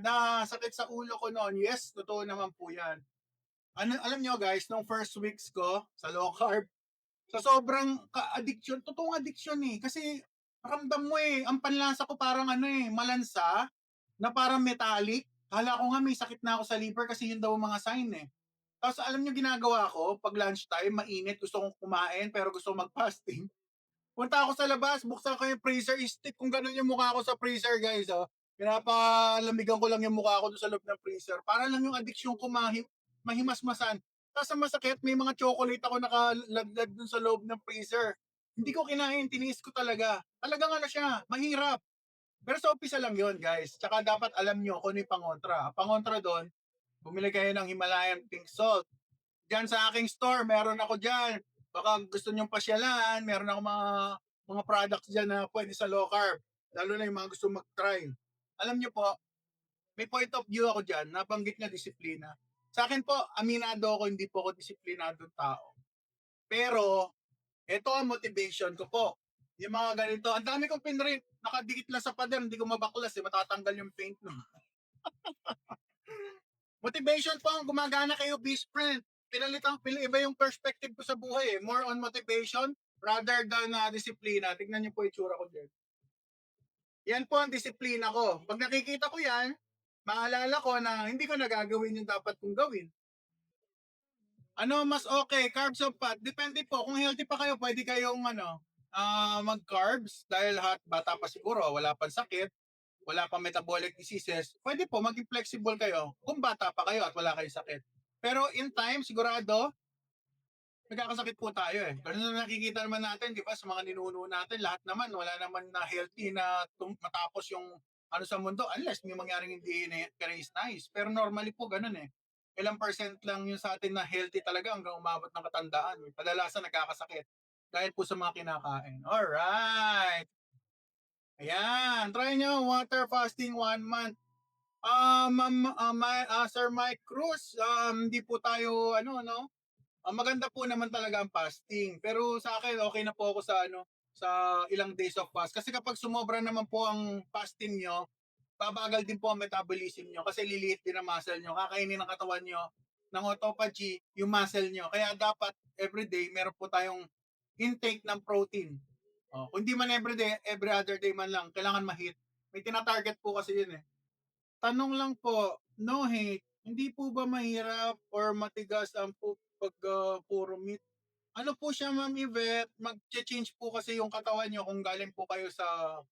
na sakit sa ulo ko noon. Yes, totoo naman po yan. Alam nyo guys, nung first weeks ko sa low carb, sa sobrang addiction, totoong addiction eh. Kasi ramdam mo eh, ang panlasa ko parang malansa, na parang metallic. Kala ko nga may sakit na ako sa liver kasi yun daw ang mga sign eh. Tapos alam nyo ginagawa ko, pag lunchtime, mainit, gusto kong kumain, pero gusto kong mag-fasting. Punta ako sa labas, buksan ko yung freezer, stick kung ganun yung mukha ko sa freezer, guys. Oh. Pinapalamigan ko lang yung mukha ko doon sa loob ng freezer. Para lang yung addiction ko mahimasmasan. Tapos ang masakit, may mga chocolate ako nakalaglag doon sa loob ng freezer. Hindi ko kinain, tiniis ko talaga. Talagang siya, mahirap. Pero sa umpisa lang yon guys. Tsaka dapat alam nyo kung ano yung pangontra. Ang pangontra doon, bumili kayo ng Himalayan pink salt. Diyan sa aking store, meron ako diyan. Baka gusto nyong pasyalan, meron ako mga products diyan na pwede sa low carb. Lalo na yung mga gusto mag-try. Alam niyo po, may point of view ako diyan, nabanggit niya disiplina. Sa akin po, aminado ako, hindi po ako disiplinadong tao. Pero, ito ang motivation ko po. Yung mga ganito, ang dami kong pinrint, nakadikit lang sa pader, hindi ko mabaklas matatanggal yung paint no. Motivation po ang gumagana kayo, best friend. Iba yung perspective ko sa buhay eh. More on motivation rather than disiplina. Tignan niyo po yung tsura ko dyan. Yan po ang disiplina ko. Pag nakikita ko yan, maalala ko na hindi ko nagagawin yung dapat kong gawin. Ano mas okay, carbs o fat? Depende po. Kung healthy pa kayo, pwede kayong mag-carbs dahil bata pa siguro, wala pang sakit, wala pang metabolic diseases. Pwede po, maging flexible kayo kung bata pa kayo at wala kayong sakit. Pero in time, sigurado, nagkakasakit po tayo eh. Ganun na nakikita naman natin, di ba, sa mga ninuno natin, lahat naman, wala naman na healthy na matapos yung sa mundo, unless may mangyaring hindi nice. Pero normally po, ganun eh. Ilang percent lang yung sa atin na healthy talaga hanggang umabot ng katandaan. Padalasan nagkakasakit dahil po sa mga kinakain. Alright! Ayan, try nyo water fasting 1 month. Sir Mike Cruz, hindi po tayo, maganda po naman talaga ang fasting. Pero sa akin, okay na po ako sa, sa ilang days of fast. Kasi kapag sumobra naman po ang fasting nyo, babagal din po ang metabolism nyo kasi liliit din ang muscle nyo. Kakainin ng katawan nyo ng autophagy yung muscle nyo. Kaya dapat everyday meron po tayong intake ng protein. Kung di man everyday, every other day man lang, kailangan ma-hit. May tina-target po kasi yun eh. Tanong lang po, no hate, hindi po ba mahirap or matigas ang pag puro meat? Ano po siya, Ma'am Yvette, mag-change po kasi yung katawan nyo kung galing po kayo sa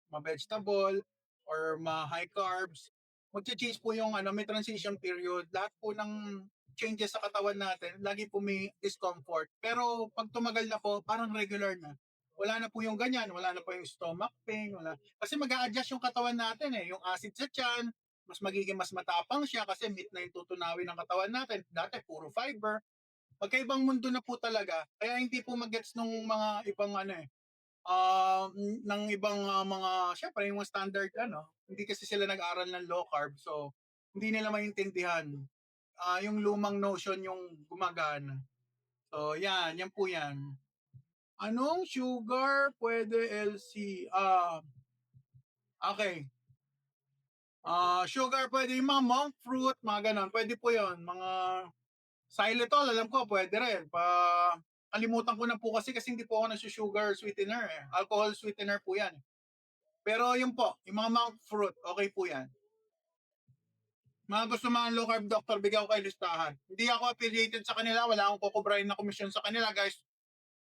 ma-vegetable or ma-high carbs. Mag-change po yung may transition period. Lahat po ng changes sa katawan natin, lagi po may discomfort. Pero pag tumagal na po, parang regular na. Wala na po yung ganyan, wala na po yung stomach pain, wala. Kasi mag-a-adjust yung katawan natin eh. Yung acid sa tiyan, mas matapang siya kasi meat na yung tutunawin ng katawan natin. Dati puro fiber, magkaibang mundo na po talaga. Kaya hindi po magets nung mga ibang ng ibang mga, syempre yung mga standard hindi kasi sila nag-aral ng low carb. So, hindi nila maintindihan. Yung lumang notion yung gumagana. So, yan po yan. Anong sugar pwede LC? Okay. Sugar pwede yung mga monk fruit, mga ganon. Pwede po yon. Mga xylitol, alam ko, pwede rin. Kalimutan ko na po kasi hindi po ako nagsusugar sweetener eh. Alcohol sweetener po yan. Pero yun po, yung mga monk fruit, okay po yan. Mga gusto mga low carb doctor, bigyan ko kayo listahan. Hindi ako affiliated sa kanila, wala akong kukubrahin na komisyon sa kanila guys.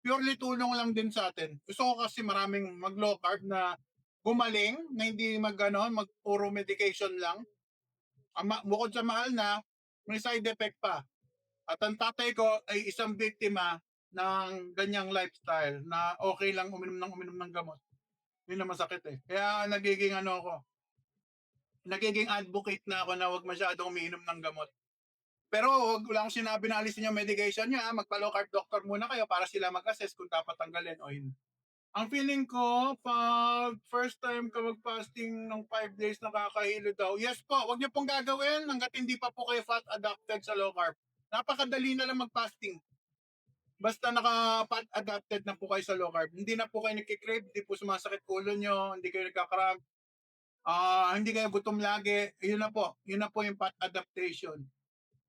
Purely tulong lang din sa atin. Gusto ko kasi maraming mag low carb na gumaling, na hindi mag puro medication lang. Bukod sa mahal na, may side effect pa. At ang tatay ko ay isang biktima ng ganyang lifestyle na okay lang uminom ng gamot. Yun na masakit eh. Kaya nagiging advocate na ako na wag masyadong umiinom ng gamot. Pero wala akong sinabi na alisin yung medication niya. Magpa-low carb doctor muna kayo para sila mag-assess kung dapat tanggalin o hindi. Ang feeling ko, pag first time ka mag-fasting ng 5 days, nakakahilo daw. Yes po, wag niyo pong gagawin hanggat hindi pa po kayo fat adapted sa low carb. Napakadali na lang mag-fasting. Basta naka-fat adapted na po kayo sa low carb. Hindi na po kayo nagkikrave, hindi po sumasakit ulo nyo, hindi kayo nagkakram, hindi kayo gutom lagi. Yun na po yung fat adaptation.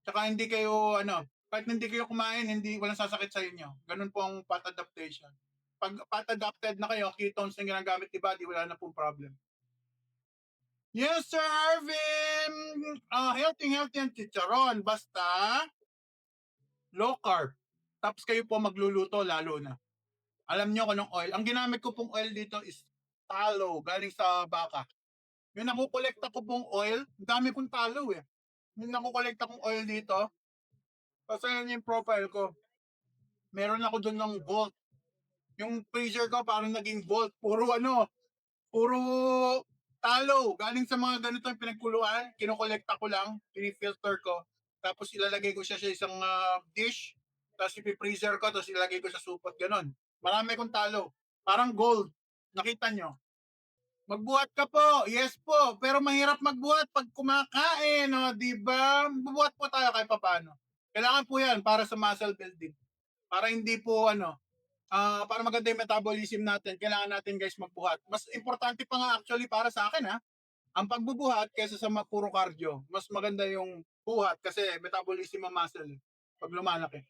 Tsaka hindi kayo, kahit hindi kayo kumain, walang sasakit sa inyo. Ganun po ang fat adaptation. Pag fat adapted na kayo, ketones na ginagamit ni body, wala na pong problem. Yes, Sir Arvin! Healthy ang chicharon. Basta, low carb. Tapos kayo po magluluto lalo na. Alam nyo kung anong oil. Ang ginamit ko pong oil dito is tallow, galing sa baka. Yung nakukolekta ko pong oil, dami kong tallow eh. Yung nakukolekta kong oil dito, kasi yun yung profile ko. Meron ako dun ng Volt. Yung freezer ko parang naging Volt. Puro tallow. Galing sa mga ganito yung pinagkuluan, kinokolekta ko lang, pinifilter ko. Tapos ilalagay ko siya sa isang dish. Tapos ipi-freezer ko, tapos ilalagay ko sa supot. Ganon. Marami kong talo. Parang gold. Nakita nyo? Magbuhat ka po. Yes po. Pero mahirap magbuhat pag kumakain. Di ba? Magbuhat po tayo kahit paano. Kailangan po yan para sa muscle building. Para hindi po para maganda yung metabolism natin, kailangan natin guys magbuhat. Mas importante pa nga actually para sa akin ang pagbubuhat kaysa sa puro cardio. Mas maganda yung buhat kasi metabolism ng muscle pag lumalaki.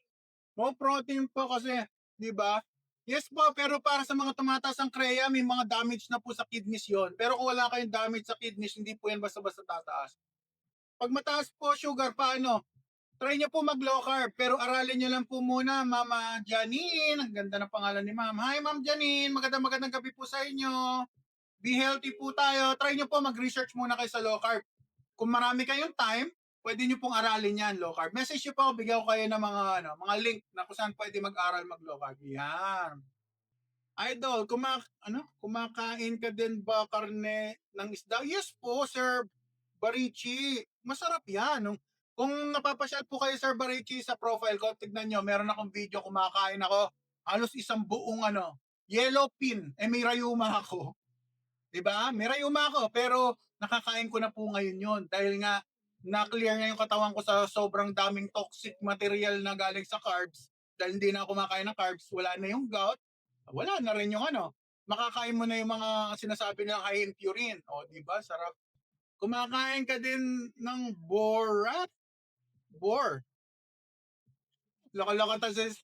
More protein po kasi, di ba? Yes po, pero para sa mga tumataas ang kreya, may mga damage na po sa kidneys yon. Pero kung wala kayong damage sa kidneys, hindi po yan basta-basta tataas. Pag mataas po sugar, paano? Try niyo po mag-low carb, pero aralin niyo lang po muna, Mama Janine. Ang ganda ng pangalan ni Ma'am. Hi, Ma'am Janine. Magandang gabi po sa inyo. Be healthy po tayo. Try niyo po mag-research muna kayo sa low carb. Kung marami kayong time, pwede niyo pong aralin yan, low carb. Message niyo po, bigyan ko kayo ng mga link na kung saan pwede mag-aral mag-low carb. Yan. Idol, kumakain ka din ba karne ng isda? Yes po, Sir Barichi. Masarap yan. Kung napapasyal po kayo, Sir Barichi, sa profile ko, tignan nyo, meron akong video, kumakain ako, halos isang buong yellow pin, may rayuma ako. 'Di ba? May rayuma ako, pero nakakain ko na po ngayon yon dahil nga na-clear na yung katawan ko sa sobrang daming toxic material na galing sa carbs. Dahil hindi na ako kumakain ng carbs, wala na yung gout, wala na rin yung ano, makakain mo na yung mga sinasabi nilang high in purine. O, 'di ba? Sarap. Kumakain ka din ng borat. Bor. Loko-loko to sis.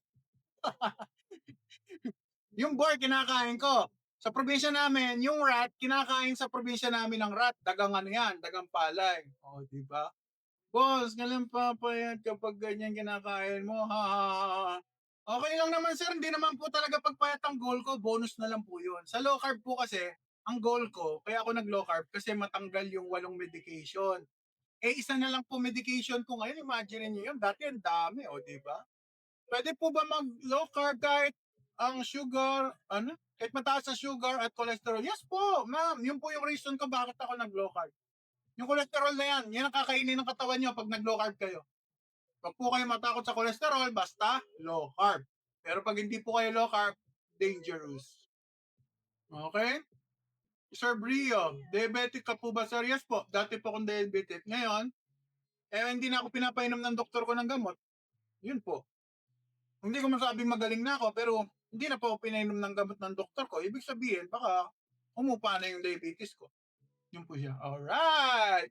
Yung boar, kinakain ko. Sa probinsya namin, yung rat, kinakain sa probinsya namin ng rat. Dagang ano yan, dagang palay. O, di ba? Boss, ganun papayat kapag ganyan kinakain mo. Ha, ha, ha. Okay lang naman sir, hindi naman po talaga pagpayat ang goal ko. Bonus na lang po yun. Sa low carb po kasi, ang goal ko, kaya ako nag low carb, kasi matanggal yung 8 medication. Eh, isa na lang po medication ko ngayon. Imagine niyo yun. Dati ang dami, o di ba? Pwede po ba mag low carb kahit ang sugar, ano? Kahit mataas sa sugar at cholesterol? Yes po, ma'am. Yun po yung reason ko bakit ako nag low carb. Yung cholesterol na yan ang kakainin ng katawan nyo pag nag low carb kayo. Huwag po kayo matakot sa cholesterol, basta low carb. Pero pag hindi po kayo low carb, dangerous. Okay? Sir Brio, diabetic ka po ba sir? Yes po, dati po akong diabetic. Ngayon, hindi na ako pinapainom ng doktor ko ng gamot. Yun po. Hindi ko masabing magaling na ako, pero hindi na po ako pinainom ng gamot ng doktor ko. Ibig sabihin, baka umupa na yung diabetes ko. Yun po siya. Alright!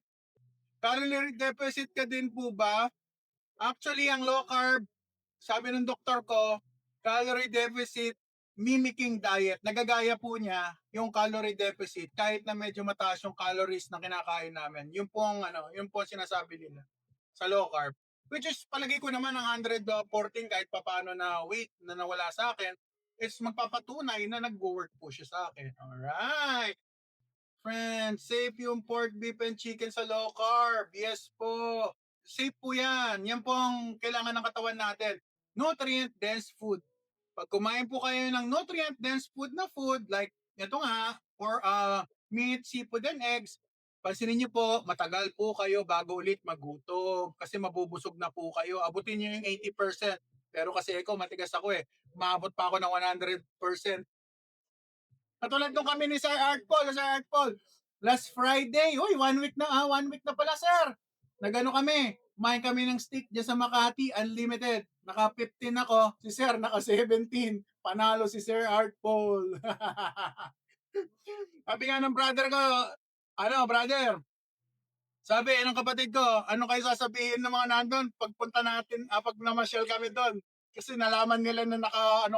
Calorie deficit ka din po ba? Actually, ang low carb, sabi ng doktor ko, calorie deficit mimicking diet. Nagagaya po niya yung calorie deficit kahit na medyo mataas yung calories na kinakain namin. Yun po ang yun po ang sinasabi nila sa low carb. Which is, palagi ko naman ang 114 kahit papaano na weight na nawala sa akin is magpapatunay na nag-work po siya sa akin. Alright! Friends, safe yung pork, beef, and chicken sa low carb. Yes po. Safe po yan. Yan po ang kailangan ng katawan natin. Nutrient-dense food. Pag kumain po kayo ng nutrient-dense food na food, like ito nga, or meat, seafood, and eggs, pansinin niyo po, matagal po kayo bago ulit magutom kasi mabubusog na po kayo. Abutin niyo yung 80%. Pero kasi ako, matigas ako eh. Maabot pa ako ng 100%. Katulad nung kami ni Sir Art Paul. Last Friday, 1 week na pala sir. Nagano kami, kumain kami ng steak dyan sa Makati, unlimited. Naka 15 ako, si Sir naka 17. Panalo si Sir Art Paul. Sabi nga ng brother ko, brother, sabi ng kapatid ko, ano kayo sasabihin ng mga nandun pagpunta natin, pag namasyal kami doon? Kasi nalaman nila na naka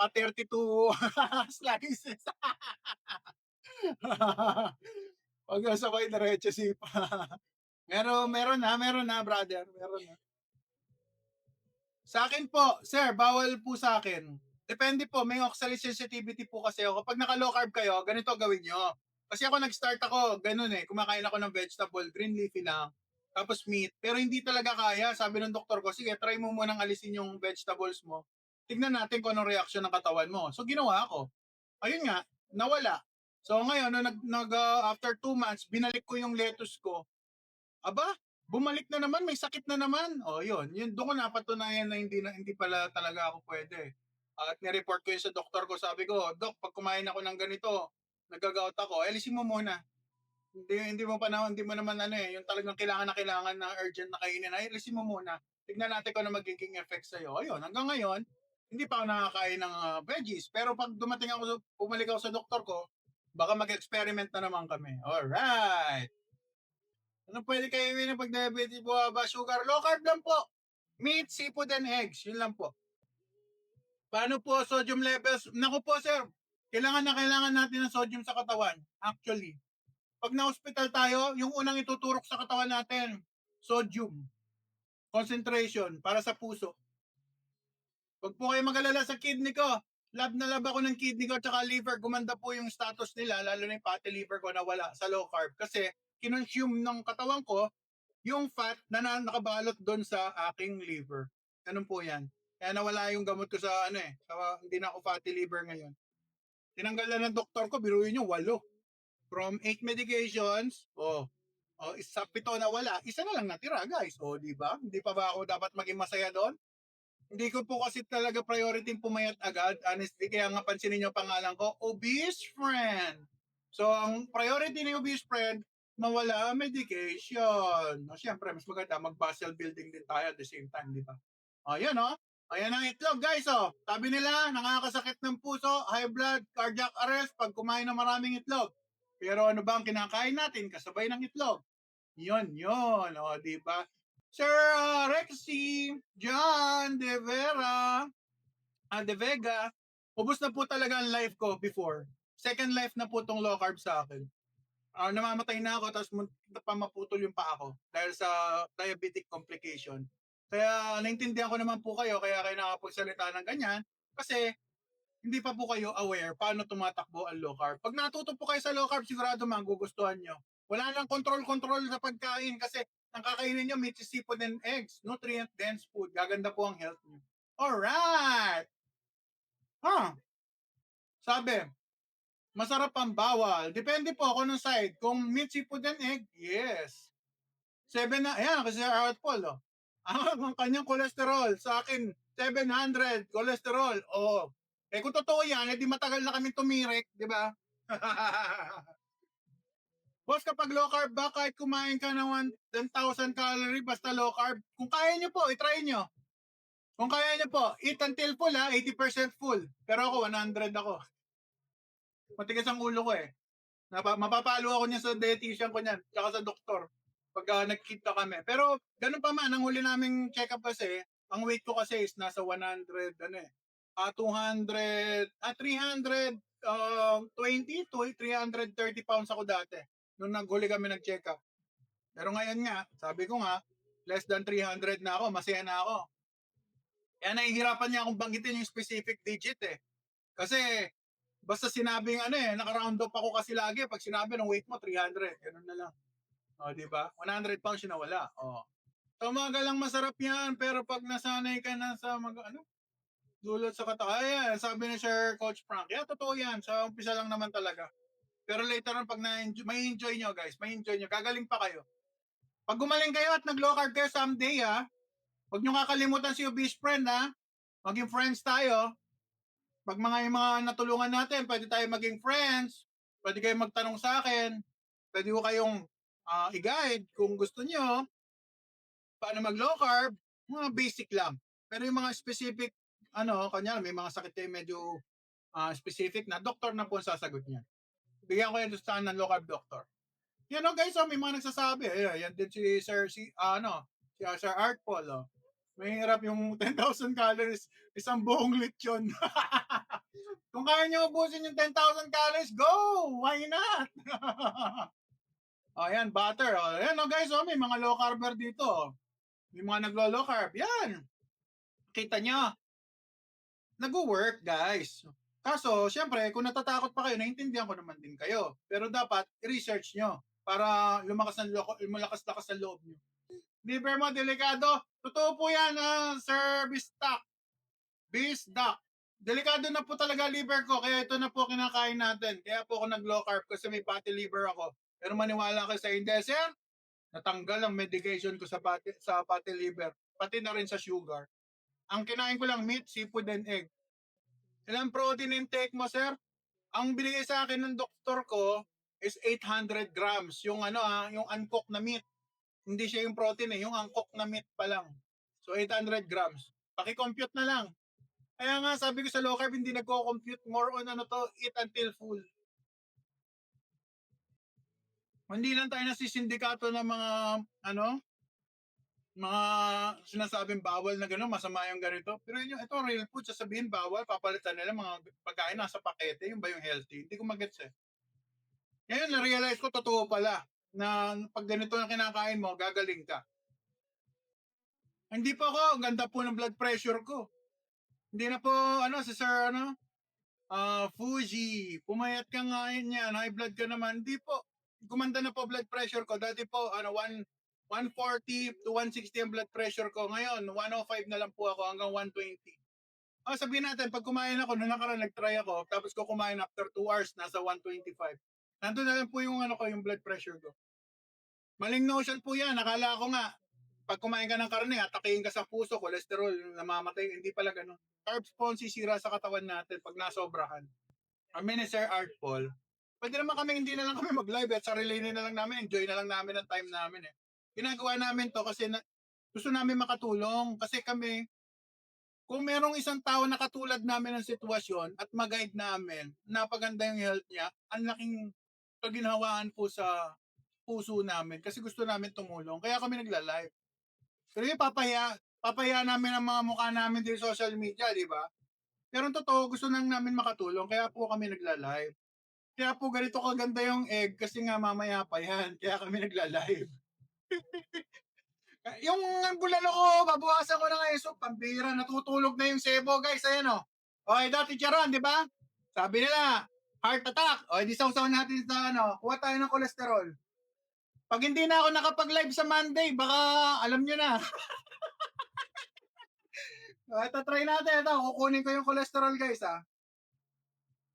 32 slices. Pag sabay diretso sipa. meron na, brother. Meron na. Sa akin po, sir, bawal po sa akin. Depende po, may oxalate sensitivity po kasi ako. Kapag naka-low carb kayo, ganito gawin nyo. Kasi ako nag-start ako, ganun kumakain ako ng vegetable, green leafy lang, tapos meat. Pero hindi talaga kaya. Sabi ng doktor ko, sige, try mo munang alisin yung vegetables mo. Tignan natin kung anong reaction ng katawan mo. So, ginawa ko. Ayun nga, nawala. So, ngayon, after 2 months, binalik ko yung lettuce ko. Aba, bumalik na naman, may sakit na naman. Yun doon ko napatunayan na hindi pala talaga ako pwede. At ni-report ko yun sa doktor ko, sabi ko, Dok, pag kumain ako ng ganito, nagagaot ako, alisin mo muna. Hindi mo naman yung talagang kailangan na urgent na kainin, ay alisin mo muna. Tignan natin kung ano magiging effect sa'yo. Ayun, hanggang ngayon, hindi pa ako nakakain ng veggies. Pero pag bumalik ako sa doktor ko, baka mag-experiment na naman kami. Alright! Ano pwede kayo ng pag diabetes po ba? Sugar, low carb lang po. Meat, seafood, and eggs. Yun lang po. Paano po sodium levels? Naku po sir, kailangan natin ng sodium sa katawan. Actually, pag na-hospital tayo, yung unang ituturok sa katawan natin, sodium concentration para sa puso. Huwag po kayo mag-alala sa kidney ko. Lab na lab ako ng kidney ko at liver. Gumanda po yung status nila, lalo na yung fatty liver ko na wala sa low carb. Kasi kinonsume ng katawan ko yung fat na nakabalot doon sa aking liver. Ganun po yan. Kaya nawala yung gamot ko sa hindi na ako fatty liver ngayon. Tinanggal na ng doktor ko, biruin nyo, 8. From 8 medications, 7 na wala, isa na lang natira, guys. Di ba? Hindi pa ba ako dapat maging masaya doon? Hindi ko po kasi talaga priority pumayat agad. Honestly, kaya nga pansinin nyo pangalan ko, Obese Friend. So, ang priority ni obese friend, mawala ang medication. O, syempre, mas maganda, mag-muscle building din tayo at the same time, di ba? O, yan o. Ayan ang itlog, guys. O, sabi nila, nakakasakit ng puso, high blood, cardiac arrest pag kumain ng maraming itlog. Pero ano ba ang kinakain natin kasabay ng itlog? Yun. O, di ba? Sir Rexy, John De Vera, De Vega, ubos na po talaga ang life ko before. Second life na po tong low carb sa akin. Namamatay na ako tapos maputol yung paa ko dahil sa diabetic complication. Kaya naintindihan ko naman po kayo kaya kayo nakapagsalita ng ganyan kasi hindi pa po kayo aware paano tumatakbo ang low carb. Pag natuto po kayo sa low carb, sigurado magugustuhan nyo. Wala nang control sa pagkain kasi ang kakainin nyo meat, seafood, and eggs. Nutrient-dense food. Gaganda po ang health nyo. Alright! Sabi, masarap ang bawal. Depende po ako ng side. Kung meat, seafood, and egg, yes. 7 na, ayan, kasi Art Paul, oh. Ang kanyang cholesterol, sa akin, 700 cholesterol. Oh. Eh kung totoo yan, edi matagal na kami tumirik, di ba? Boss, kapag low carb ba, kahit kumain ka ng 10,000 calorie, basta low carb, kung kaya nyo po, itry nyo. Kung kaya nyo po, eat until full 80% full. Pero ako, 100 ako. Matigas ang ulo ko eh. Mapapalo ako niya sa dietitian ko niyan, tsaka sa doktor. Pag nagkita kami. Pero, ganun pa man, ang huli naming check-up kasi, ang weight ko kasi is nasa 100, 200, 320 to 330 pounds ako dati. Nung naghuli kami nag-check-up. Pero ngayon nga, sabi ko nga, less than 300 na ako, masaya na ako. Kaya nahihirapan niya akong banggitin yung specific digit eh. Kasi, basta sinabing naka-round up ako kasi lagi, pag sinabi ng weight mo, 300, ganun na lang. O, di ba? 100 pounds yun na wala. O. Tumaga lang masarap yan, pero pag nasanay ka na sa dulot sa katawan, ayan, sabi ni Sir Coach Frank, totoo yan, sa umpisa lang naman talaga. Pero later on, pag may enjoy nyo guys, may enjoy nyo, gagaling pa kayo. Pag gumaling kayo at nag-low carb kayo someday, huwag nyo kakalimutan si obese friend, maging friends tayo. Pag yung mga natulungan natin, pwede tayo maging friends, pwede kayong magtanong sa akin, pwede ko kayong i-guide kung gusto nyo, paano mag-low carb, mga basic lang. Pero yung mga specific, kanya may mga sakit kayo medyo specific na, doktor na po ang sasagot niya. Bigyan ko yung saan ng low carb doctor. Yan guys, may mga nagsasabi. Yan din si Sir Art Paul. May hirap yung 10,000 calories, isang buong lechon. Kung kaya nyo ubusin yung 10,000 calories, go! Why not? Ayan, butter. Ayan guys, may mga low carber dito. May mga naglo-low carb. Yan. Kita nyo. Nag-work, guys. Kaso, syempre, kung natatakot pa kayo, naiintindihan ko naman din kayo. Pero dapat, i-research nyo para malakas-lakas ang loob nyo. Liver mo, delikado. Totoo po yan, Sir Bisdak. Delikado na po talaga liver ko, kaya ito na po kinakain natin. Kaya po ako nag-low carb kasi may fatty liver ako. Pero maniwala kayo sa hindi, sir, natanggal ang medication ko sa fatty liver, pati na rin sa sugar. Ang kinain ko lang meat, seafood, and egg. Ilang protein intake mo, sir? Ang binigay sa akin ng doktor ko is 800 grams. Yung yung uncooked na meat. Hindi siya yung protein yung uncooked na meat pa lang. So 800 grams. Paki-compute na lang. Kaya nga sabi ko sa low carb, hindi nagko-compute, more on eat until full. Hindi lang tayo nasisindikato ng mga mga sinasabing bawal na gano'n, masama yung ganito. Pero ito real food, sasabihin bawal, papalitan nila mga pagkain nasa pakete, yung ba yung healthy? Hindi ko magets eh. Ngayon, na-realize ko, totoo pala, na pag ganito na kinakain mo, gagaling ka. Hindi pa ako, ang ganda po ng blood pressure ko. Hindi na po, si Sir, Fuji, pumayat ka nga yan, high blood ka naman. Hindi po, gumanda na po blood pressure ko. Dati po, 140 to 160 ang blood pressure ko. Ngayon, 105 na lang po ako hanggang 120. Sabihin natin, pag kumain ako, nung nakaraan nag-try ako, tapos ko kumain after 2 hours, nasa 125. Nandun na lang po yung yung blood pressure ko. Maling notion po yan. Nakala ko nga, pag kumain ka ng karne, atakihin ka sa puso, cholesterol, namamatay. Hindi pala ganun. Carbs po ang sisira sa katawan natin pag nasobrahan. Ni Sir Art Paul, Pwede naman kami hindi na lang kami mag-live at sarili na lang namin, enjoy na lang namin ang time namin eh. Ginagawa namin to kasi gusto namin makatulong kasi kami, kung merong isang tao na katulad namin ng sitwasyon at mag-guide namin, napaganda yung health niya, ang laking kaginhawaan po sa puso namin kasi gusto namin tumulong. Kaya kami nagla-live. Pero yung papahiya namin ang mga mukha namin din sa social media, di ba? Pero ang totoo, gusto nang namin makatulong, kaya po kami nagla-live. Kaya po ganito kaganda yung egg kasi nga mamaya pa yan, kaya kami nagla-live. Yung bulalo ko, babawasan ko na ngayon. So, pambira, natutulog na yung sebo, guys. Ayan o. Okay, dati Charon, di ba? Sabi nila, heart attack. O, di sausaw natin sa kuha tayo ng kolesterol. Pag hindi na ako nakapag-live sa Monday, baka alam nyo na. Ito, try natin. Ito, kukunin ko yung kolesterol, guys, ha.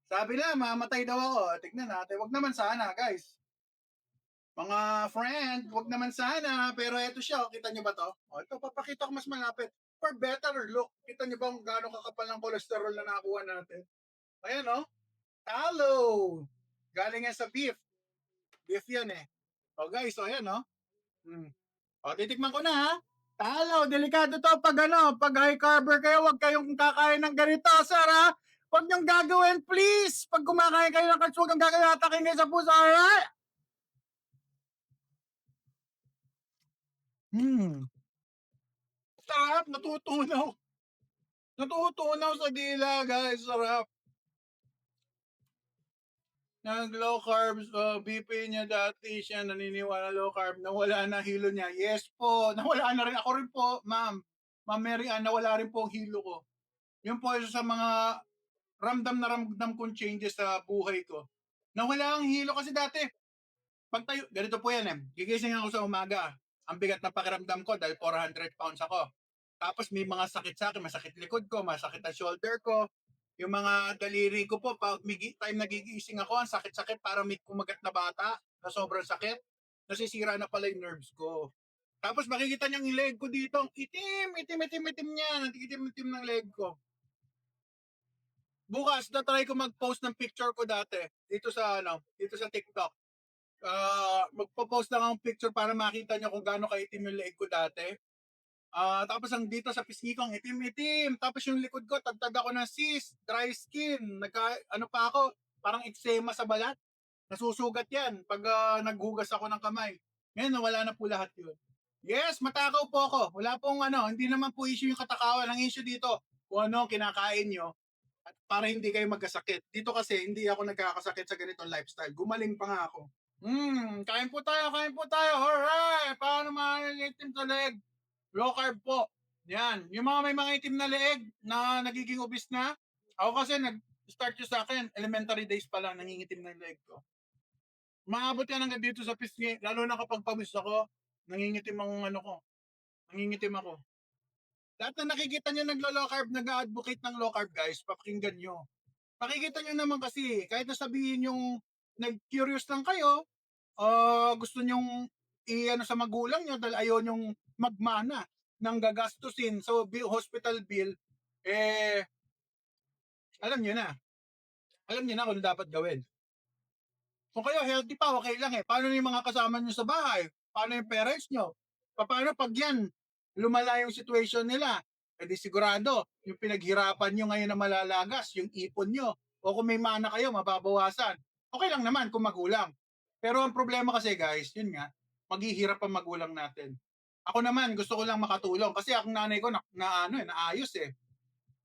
Sabi na, mamatay daw ako. Tignan natin. Wag naman sana, guys. Mga friend, wag naman sana. Pero eto siya, kita nyo ba to? O, ito, papakita ko mas malapit. For better look. Kita nyo ba kung gaano kakapal ng kolesterol na nakuha natin? Ayan, o. Talo. Galing yan sa beef. Beef yan eh. O guys, o ayan, o. O, titikman ko na, ha. Talo, delikado to pag pag high carber kayo, wag kayong kakain ng ganito, sir, ha. Huwag niyong gagawin, please. Pag kumakain kayo ng katsugang gagawin, atakin kayo sa puso, alright? Sarap, natutunaw. Natutunaw sa dila, guys. Sarap. Nag-low carbs, BP niya dati siya naniniwala low carb, nawala na hilo niya. Yes po, nawala na rin. Ako rin po, ma'am. Ma'am Mary Ann, nawala rin po ang hilo ko. Yun po isa sa mga ramdam na ramdam kong changes sa buhay ko. Nawala ang hilo kasi dati, pag tayo, ganito po yan eh. Gigising ako sa umaga. Ang bigat na pakiramdam ko dahil 400 pounds ako. Tapos may mga sakit sa akin, masakit likod ko, masakit ang shoulder ko. Yung mga daliri ko po, pag may time nagigising ako, ang sakit-sakit para may kumagat na bata na sobrang sakit. Nasisira na pala yung nerves ko. Tapos makikita niyo yung leg ko dito, itim niya, itim ng leg ko. Bukas, na-try ko mag-post ng picture ko dati dito sa TikTok. Magpo-post lang ang picture para makita niyo kung gaano kaitim yung leg ko dati. Tapos ang dito sa pisngi ko, itim-itim. Tapos yung likod ko, tagtag ako ng cyst, dry skin. Pa ako, parang eczema sa balat. Nasusugat yan pag naghugas ako ng kamay. Ngayon, nawala na po lahat yun. Yes, matakaw po ako. Wala pong hindi naman po issue yung katakawan. Ang issue dito, kung ano ang kinakain nyo, at para hindi kayo magkasakit. Dito kasi, hindi ako nagkakasakit sa ganitong lifestyle. Gumaling pa nga ako. Kain po tayo, kain po tayo. Alright, paano malitim sa leg? Low carb po. Yan. Yung mga may mga itim na leeg na nagiging obese na, ako kasi nag-start yun sa akin, elementary days pa lang, nangingitim na yung leg ko. Maabot yan hanggang dito sa pisngi, lalo na kapag pawis ako, nangingitim ang ko. Nangingitim ako. Lahat na nakikita nyo naglo-low carb, nag-advocate ng low carb, guys, pakinggan nyo. Makikita nyo naman kasi, kahit na sabihin yung nag-curious lang kayo, gusto nyong sa magulang nyo dahil ayaw nyong magmana ng gagastusin. So, hospital bill, alam nyo na. Alam nyo na kung dapat gawin. Kung kayo healthy pa, okay lang eh. Paano yung mga kasama nyo sa bahay? Paano yung parents nyo? Paano pag yan, lumala yung situation nila? E di sigurado, yung pinaghirapan nyo ngayon na malalagas, yung ipon nyo, o kung may mana kayo, mababawasan. Okay lang naman kung magulang. Pero ang problema kasi guys, yun nga, maghihirap ang magulang natin. Ako naman, gusto ko lang makatulong kasi ang nanay ko naayos eh.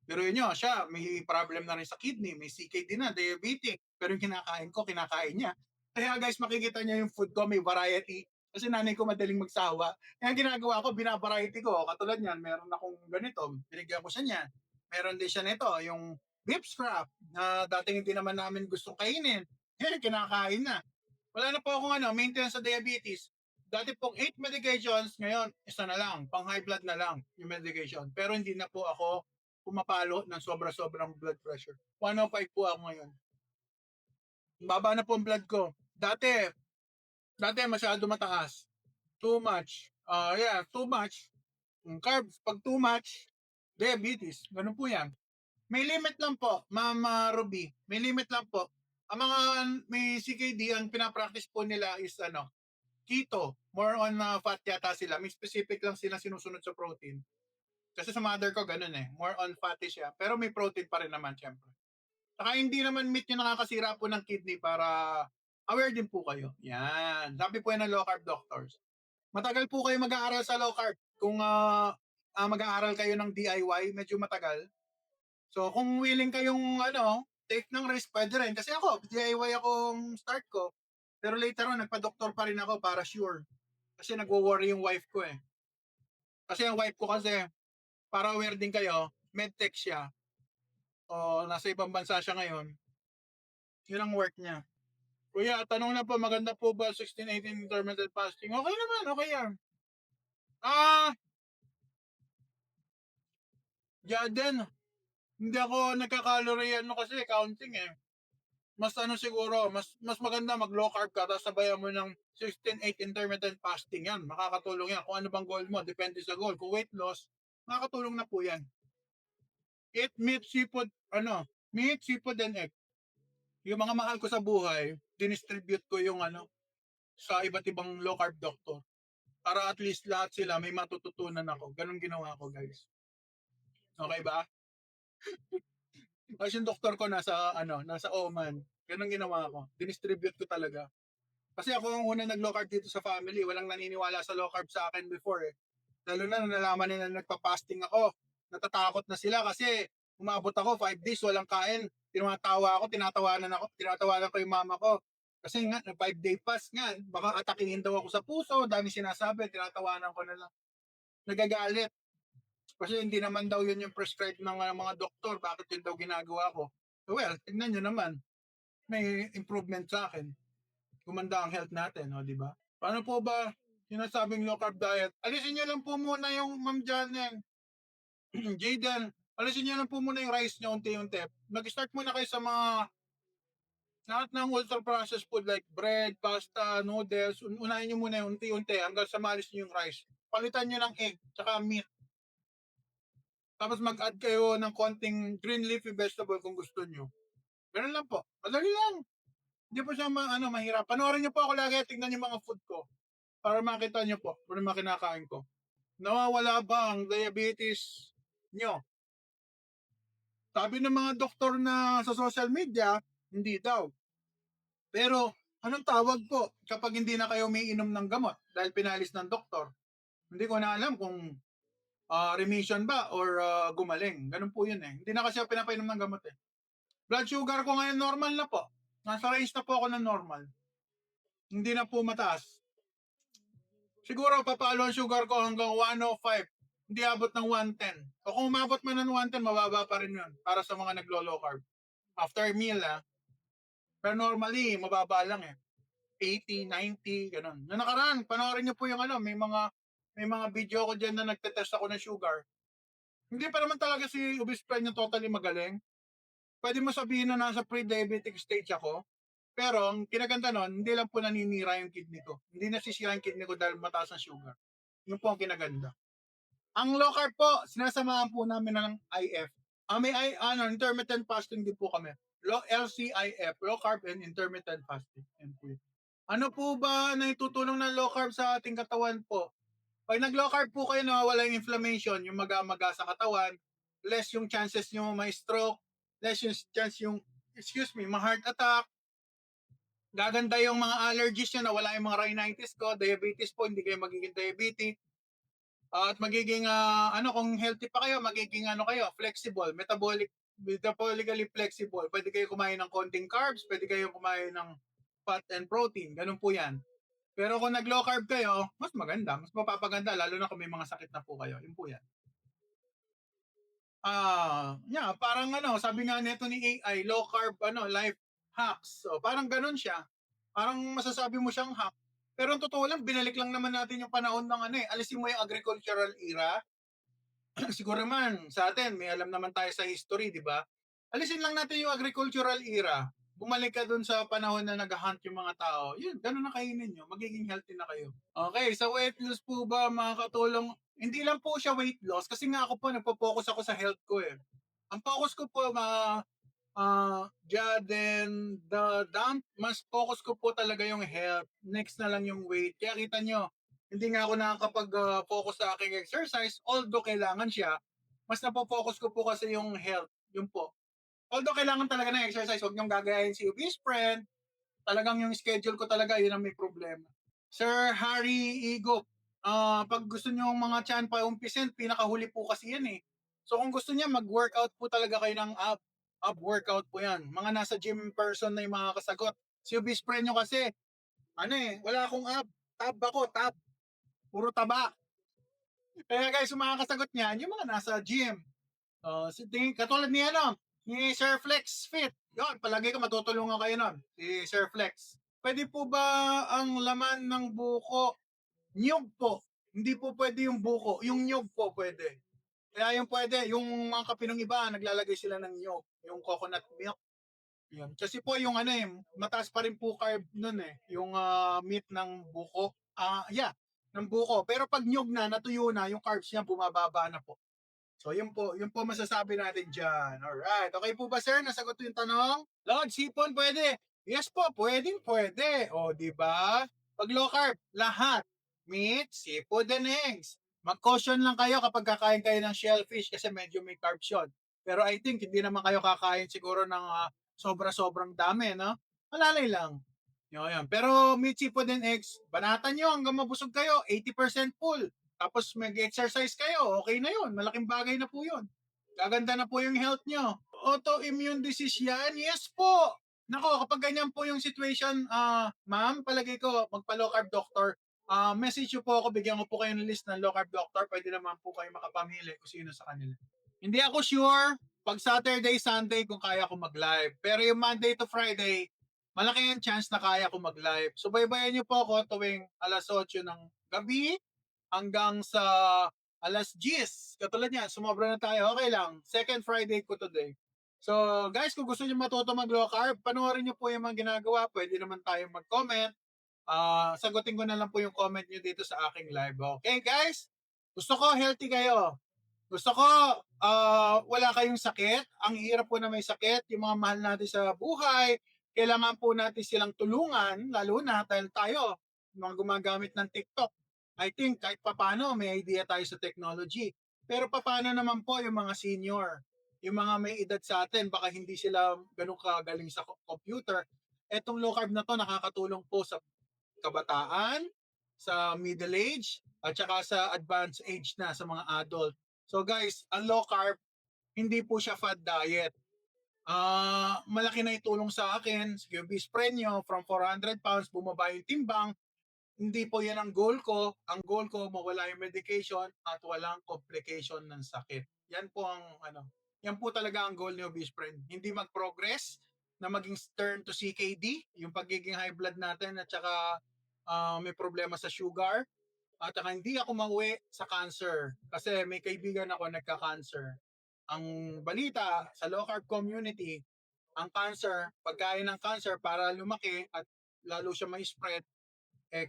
Pero yun nyo, siya, may problem na rin sa kidney, may CKD na, diabetic. Pero yung kinakain niya. Kaya guys, makikita niya yung food ko, may variety. Kasi nanay ko madaling magsawa. Kaya ginagawa ko, binavariety ko. Katulad niyan, meron akong ganito, binigyan ko siya niyan. Meron din siya nito, yung beef scrap, na dating hindi naman namin gustong kainin. Kaya kinakain na. Wala na po akong maintenance sa diabetes. Dati pong 8 medications, ngayon, isa na lang. Pang high blood na lang yung medication. Pero hindi na po ako pumapalo ng sobra-sobrang blood pressure. 105 po ako ngayon. Baba na po ang blood ko. Dati masyado mataas. Too much. Too much. Carbs, pag too much, diabetes. Ganun po yan. May limit lang po, Ma'am Ruby. May limit lang po. Ang mga may CKD, ang pinapractice po nila is keto. More on fat yata sila. May specific lang sila sinusunod sa protein. Kasi sa mother ko ganun eh. More on fatty siya. Pero may protein pa rin naman syempre. Saka hindi naman meat yung nakakasira po ng kidney para aware din po kayo. Yan. Sabi po yan ng low carb doctors. Matagal po kayo mag-aaral sa low carb. Kung mag-aaral kayo ng DIY, medyo matagal. So kung willing kayong take ng risk, pwede rin. Kasi ako, DIY akong start ko. Pero later on, nagpa-doktor pa rin ako para sure. Kasi nagwo-worry yung wife ko eh. Kasi yung wife ko kasi, para aware din kayo, medtech siya. O nasa ibang bansa siya ngayon. Yun ang work niya. Kuya, tanong na po, maganda po ba 16-18 intermittent fasting? Okay naman, okay yan. Jaden, hindi ako nagka-calorie kasi counting eh. Mas siguro, mas maganda mag low carb ka tapos sabayan mo ng 16-8 intermittent fasting yan. Makakatulong yan. Kung ano bang goal mo, depende sa goal. Kung weight loss, makakatulong na po yan. Eat meat, seafood, meat, seafood, and egg. Yung mga mahal ko sa buhay, dinistribute ko yung sa iba't ibang low carb doctor. Para at least lahat sila may matututunan ako. Ganun ginawa ko, guys. Okay ba? Kasi yung doktor ko nasa Oman. Ganun ginawa ko. Dinistribute ko talaga. Kasi ako ang una nag-low carb dito sa family. Walang naniniwala sa low carb sa akin before eh. Lalo na nalaman nila nagpa-fasting ako. Natatakot na sila kasi umabot ako 5 days walang kain. Tinatawanan ko yung mama ko. Kasi nga, 5-day fast nga. Baka atakihin daw ako sa puso. Dami sinasabi. Tinatawanan ko na lang. Nagagalit. Kasi hindi naman daw yun yung prescribed ng mga doktor. Bakit yun daw ginagawa ko? Well, tignan nyo naman. May improvement sa akin. Gumanda ang health natin, di ba? Paano po ba sinasabing low carb diet? Alisin nyo lang po muna yung Ma'am Janen. Jaden, alisin nyo lang po muna yung rice nyo unti-unti. Mag-start muna kayo sa mga lahat ng ultra processed food like bread, pasta, noodles. Unahin nyo muna yung unti-unti hanggang sa malis nyo yung rice. Palitan nyo ng egg, tsaka meat. Tapos mag-add kayo ng konting green leafy vegetable kung gusto nyo. Ganun lang po. Madali lang. Hindi po siya mahirap. Panoorin nyo po ako lagi at tignan yung mga food ko. Para makita nyo po kung ano mga kinakain ko. Nawawala ba ang diabetes nyo? Sabi ng mga doktor na sa social media, hindi daw. Pero anong tawag po kapag hindi na kayo may inom ng gamot dahil pinalis ng doktor? Hindi ko na alam kung remission ba or gumaling. Ganun po yun eh. Hindi na kasi ako pinapainom ng gamot eh. Blood sugar ko ngayon normal na po. Nasa range na po ako ng normal. Hindi na po mataas. Siguro papalo ang sugar ko hanggang 105. Hindi abot ng 110. O kung umabot man ng 110, mababa pa rin yun para sa mga naglo-low carb. After meal Pero normally, mababa lang eh. 80, 90, ganun. Na nakaraan, panoorin niyo po yung may mga video ko dyan na nagtetest ako ng sugar. Hindi pa naman talaga si obese friend yung totally magaling. Pwede mo sabihin na nasa pre-diabetic stage ako. Pero ang kinaganda nun, hindi lang po naninira yung kidney ko. Hindi nasisira yung kidney ko dahil mataas ang sugar. Yun po ang kinaganda. Ang low carb po, sinasamahan po namin ng IF. May intermittent fasting din po kami. LCIF, low carb and intermittent fasting. Ano po ba na itutulong ng low carb sa ating katawan po? Pag nag-low carb po kayo, nawawala yung inflammation, yung maga-maga sa katawan, less yung chances nyo may stroke, less yung chance ma-heart attack, gaganda yung mga allergies nyo, nawala yung mga rhinitis ko, diabetes po, hindi kayo magiging diabetic. At magiging, kung healthy pa kayo, magiging flexible, metabolically flexible. Pwede kayo kumain ng konting carbs, pwede kayo kumain ng fat and protein, ganun po yan. Pero kung nag-low carb kayo, mas maganda, mas mapapaganda, lalo na kung may mga sakit na po kayo. Yun po yan. Parang sabi nga nito ni AI, low carb, life hacks. So, parang ganun siya. Parang masasabi mo siyang hack. Pero ang totoo lang, binalik lang naman natin yung panahon ng alisin mo yung agricultural era. Siguro naman, sa atin, may alam naman tayo sa history, di ba? Alisin lang natin yung agricultural era. Bumalik ka dun sa panahon na nag-hunt yung mga tao, yun, ganun na kainin nyo, magiging healthy na kayo. Okay, sa weight loss po ba makakatulong? Hindi lang po siya weight loss, kasi nga ako po, nagpo-focus ako sa health ko eh. Ang focus ko po, Then mas focus ko po talaga yung health. Next na lang yung weight. Kaya kita nyo, hindi nga ako nakakapag-focus sa aking exercise, although kailangan siya. Mas napo-focus ko po kasi yung health. Yun po. Although kailangan talaga ng exercise, huwag niyong gagayahin si obese friend. Talagang yung schedule ko talaga, yun ang may problema. Sir Harry Igop, pag gusto niyo mga tiyan pa umpisin, pinakahuli po kasi yan eh. So kung gusto niya, mag-workout po talaga kayo ng ab workout po yan. Mga nasa gym person na yung mga kasagot. Si obese friend nyo kasi, wala akong ab. Tab ako, tab. Puro taba. Kaya guys, yung mga kasagot niyan, yung mga nasa gym. Katulad ni ni Sir Flex Fit. Yun, palagi ko matutulungan kayo nun. Si Sir Flex. Pwede po ba ang laman ng buko? Nyug po. Hindi po pwede yung buko. Yung nyug po pwede. Kaya yung pwede, yung mga kapinong iba, naglalagay sila ng nyug. Yung coconut milk. Yun. Kasi po yung mataas pa rin po carb nun eh. Yung meat ng buko. Ng buko. Pero pag nyug na, natuyo na, yung carbs niya bumababa na po. So yun po masasabi natin dyan. Alright. Okay po ba sir? Nasagot yung tanong? Lord, sipon pwede. Yes po, pwede. O, di ba? Pag low carb, lahat. Meat, seafood, and eggs. Mag-caution lang kayo kapag kakain kayo ng shellfish kasi medyo may carbs yun. Pero I think hindi naman kayo kakain siguro ng sobra-sobrang dami, no? Malalay lang. Yun. Pero meat, seafood, and eggs, banatan nyo hanggang mabusog kayo. 80% full. Tapos mag-exercise kayo, okay na yun. Malaking bagay na po yun. Gaganda na po yung health nyo. Autoimmune disease yan? Yes po. Nako, kapag ganyan po yung situation, ma'am, palagay ko, magpa-low carb doctor, message nyo po ako, bigyan ko po kayo ng list ng low carb doctor, pwede naman po kayo makapamili kung sino sa kanila. Hindi ako sure, pag Saturday, Sunday, kung kaya ko mag-live. Pero yung Monday to Friday, malaki yung chance na kaya ko mag-live. So, baybayan nyo po ako tuwing alas 8 ng gabi, hanggang sa alas 10. Katulad niyan, sumobra na tayo. Okay lang. Second Friday ko today. So, guys, kung gusto niyo matuto mag-low carb, panoorin niyo po yung mga ginagawa. Pwede naman tayong mag-comment. Sagutin ko na lang po yung comment niyo dito sa aking live. Okay, guys? Gusto ko healthy kayo. Gusto ko wala kayong sakit. Ang hirap po na may sakit. Yung mga mahal natin sa buhay, kailangan po natin silang tulungan, lalo na dahil tayo, mga gumagamit ng TikTok. I think kahit papano may idea tayo sa technology. Pero paano naman po yung mga senior, yung mga may edad sa atin, baka hindi sila ganun kagaling sa computer. Etong low carb na to nakakatulong po sa kabataan, sa middle age, at saka sa advanced age na sa mga adult. So guys, ang low carb, hindi po siya fad diet. Malaki na itulong sa akin. Sige, obese friend nyo, from 400 pounds, bumaba yung timbang. Hindi po yan ang goal ko. Ang goal ko, mawala yung medication at walang complication ng sakit. Yan po yan po talaga ang goal ni obese friend. Hindi mag-progress na maging turn to CKD, yung pagiging high blood natin at saka may problema sa sugar. At saka hindi ako mauwi sa cancer kasi may kaibigan ako nagka-cancer. Ang balita sa low carb community, ang cancer, pagkain ng cancer para lumaki at lalo siya may spread,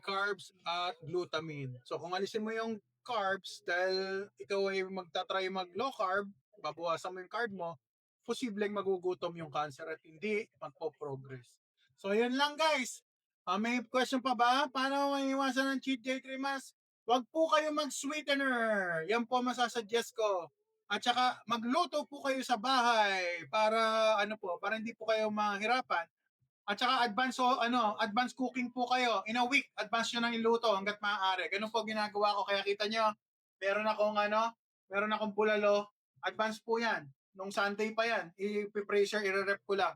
carbs at glutamine. So kung alisin mo yung carbs dahil ikaw ay magta-try mag low carb, babawasan mo yung carb mo, posibleng magugutom yung cancer at hindi magpo-progress. So yun lang guys. May question pa ba? Paano maiwasan ng cheat day 3 months? Huwag po kayo mag-sweetener. Yan po masasuggest ko. At saka magluto po kayo sa bahay para para hindi po kayo mahirapan. At saka advance cooking po kayo. In a week, advance nyo nang iluto hanggat maaari. Ganun po ginagawa ko. Kaya kita nyo, meron akong bulalo. Advance po yan. Nung Sunday pa yan. I-pressure, i-rep ko lang.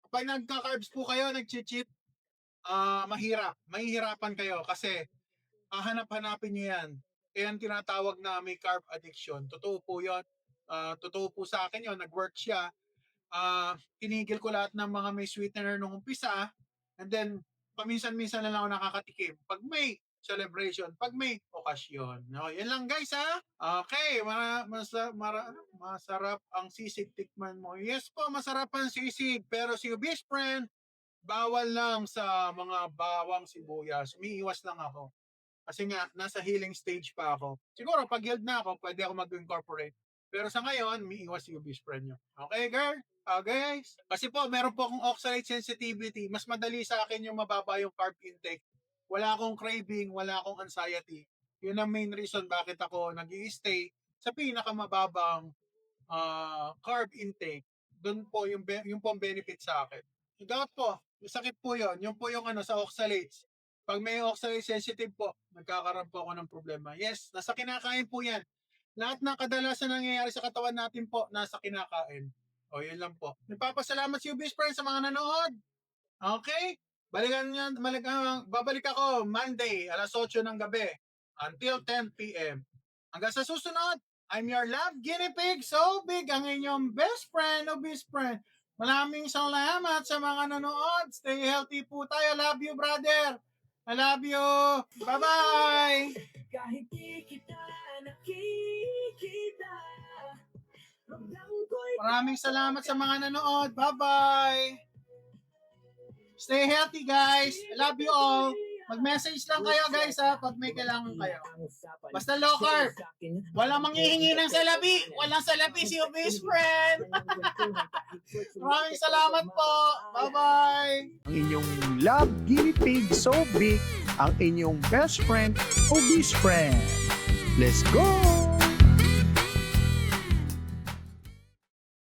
Kapag nagka-carbs po kayo, nag-cheat, mahirap. Mahihirapan kayo kasi hanap-hanapin nyo yan. Kaya tinatawag na may carb addiction. Totoo po yun. Totoo po sa akin yun. Nag-work siya. Tinigil ko lahat ng mga may sweetener nung umpisa, and then paminsan-minsan na lang ako nakakatikim pag may celebration, pag may okasyon. No, yan lang guys ha. Okay, masarap ang sisig, tikman mo. Yes po, masarap ang sisig, pero si best friend, bawal lang sa mga bawang sibuyas. Umiiwas lang ako. Kasi nga, nasa healing stage pa ako. Siguro, pag healed na ako, pwede ako mag-incorporate. Pero sa ngayon, umiiwas yung best friend nyo. Okay, girl? Guys? Kasi po, meron po akong oxalate sensitivity. Mas madali sa akin yung mababa yung carb intake. Wala akong craving, wala akong anxiety. Yun ang main reason bakit ako nag-i-stay sa pinakamababang carb intake. Doon po yung po ang benefit sa akin. Yung gout po, yung sakit po yun. Yung po yung sa oxalates. Pag may oxalate sensitive po, nagkakaroon po ako ng problema. Yes, nasa kinakain po yan. Lahat ng kadalasan nangyayari sa katawan natin po, nasa kinakain. O, yun lang po. Nagpapasalamat si Ubis Friends sa mga nanood. Okay? Babalik ako Monday, alas 8 ng gabi until 10 p.m. Hanggang sa susunod, I'm your love guinea pig, so big, ang inyong best friend, Ubis Friend. Maraming salamat sa mga nanood. Stay healthy po tayo. Love you, brother. I love you. Bye-bye. Kahit di kita nakikita, ramdam ko'y Maraming salamat sa mga nanood. Bye-bye. Stay healthy, guys. I love you all. Mag-message lang kayo, guys, ha, pag may kailangan kayo. Basta low carb. Walang manghihingi ng salapi. Walang salapi si Ubis Friend. Maraming salamat po. Bye-bye. Ang inyong love guinea pig so big, ang inyong best friend, Obese Friend. Let's go!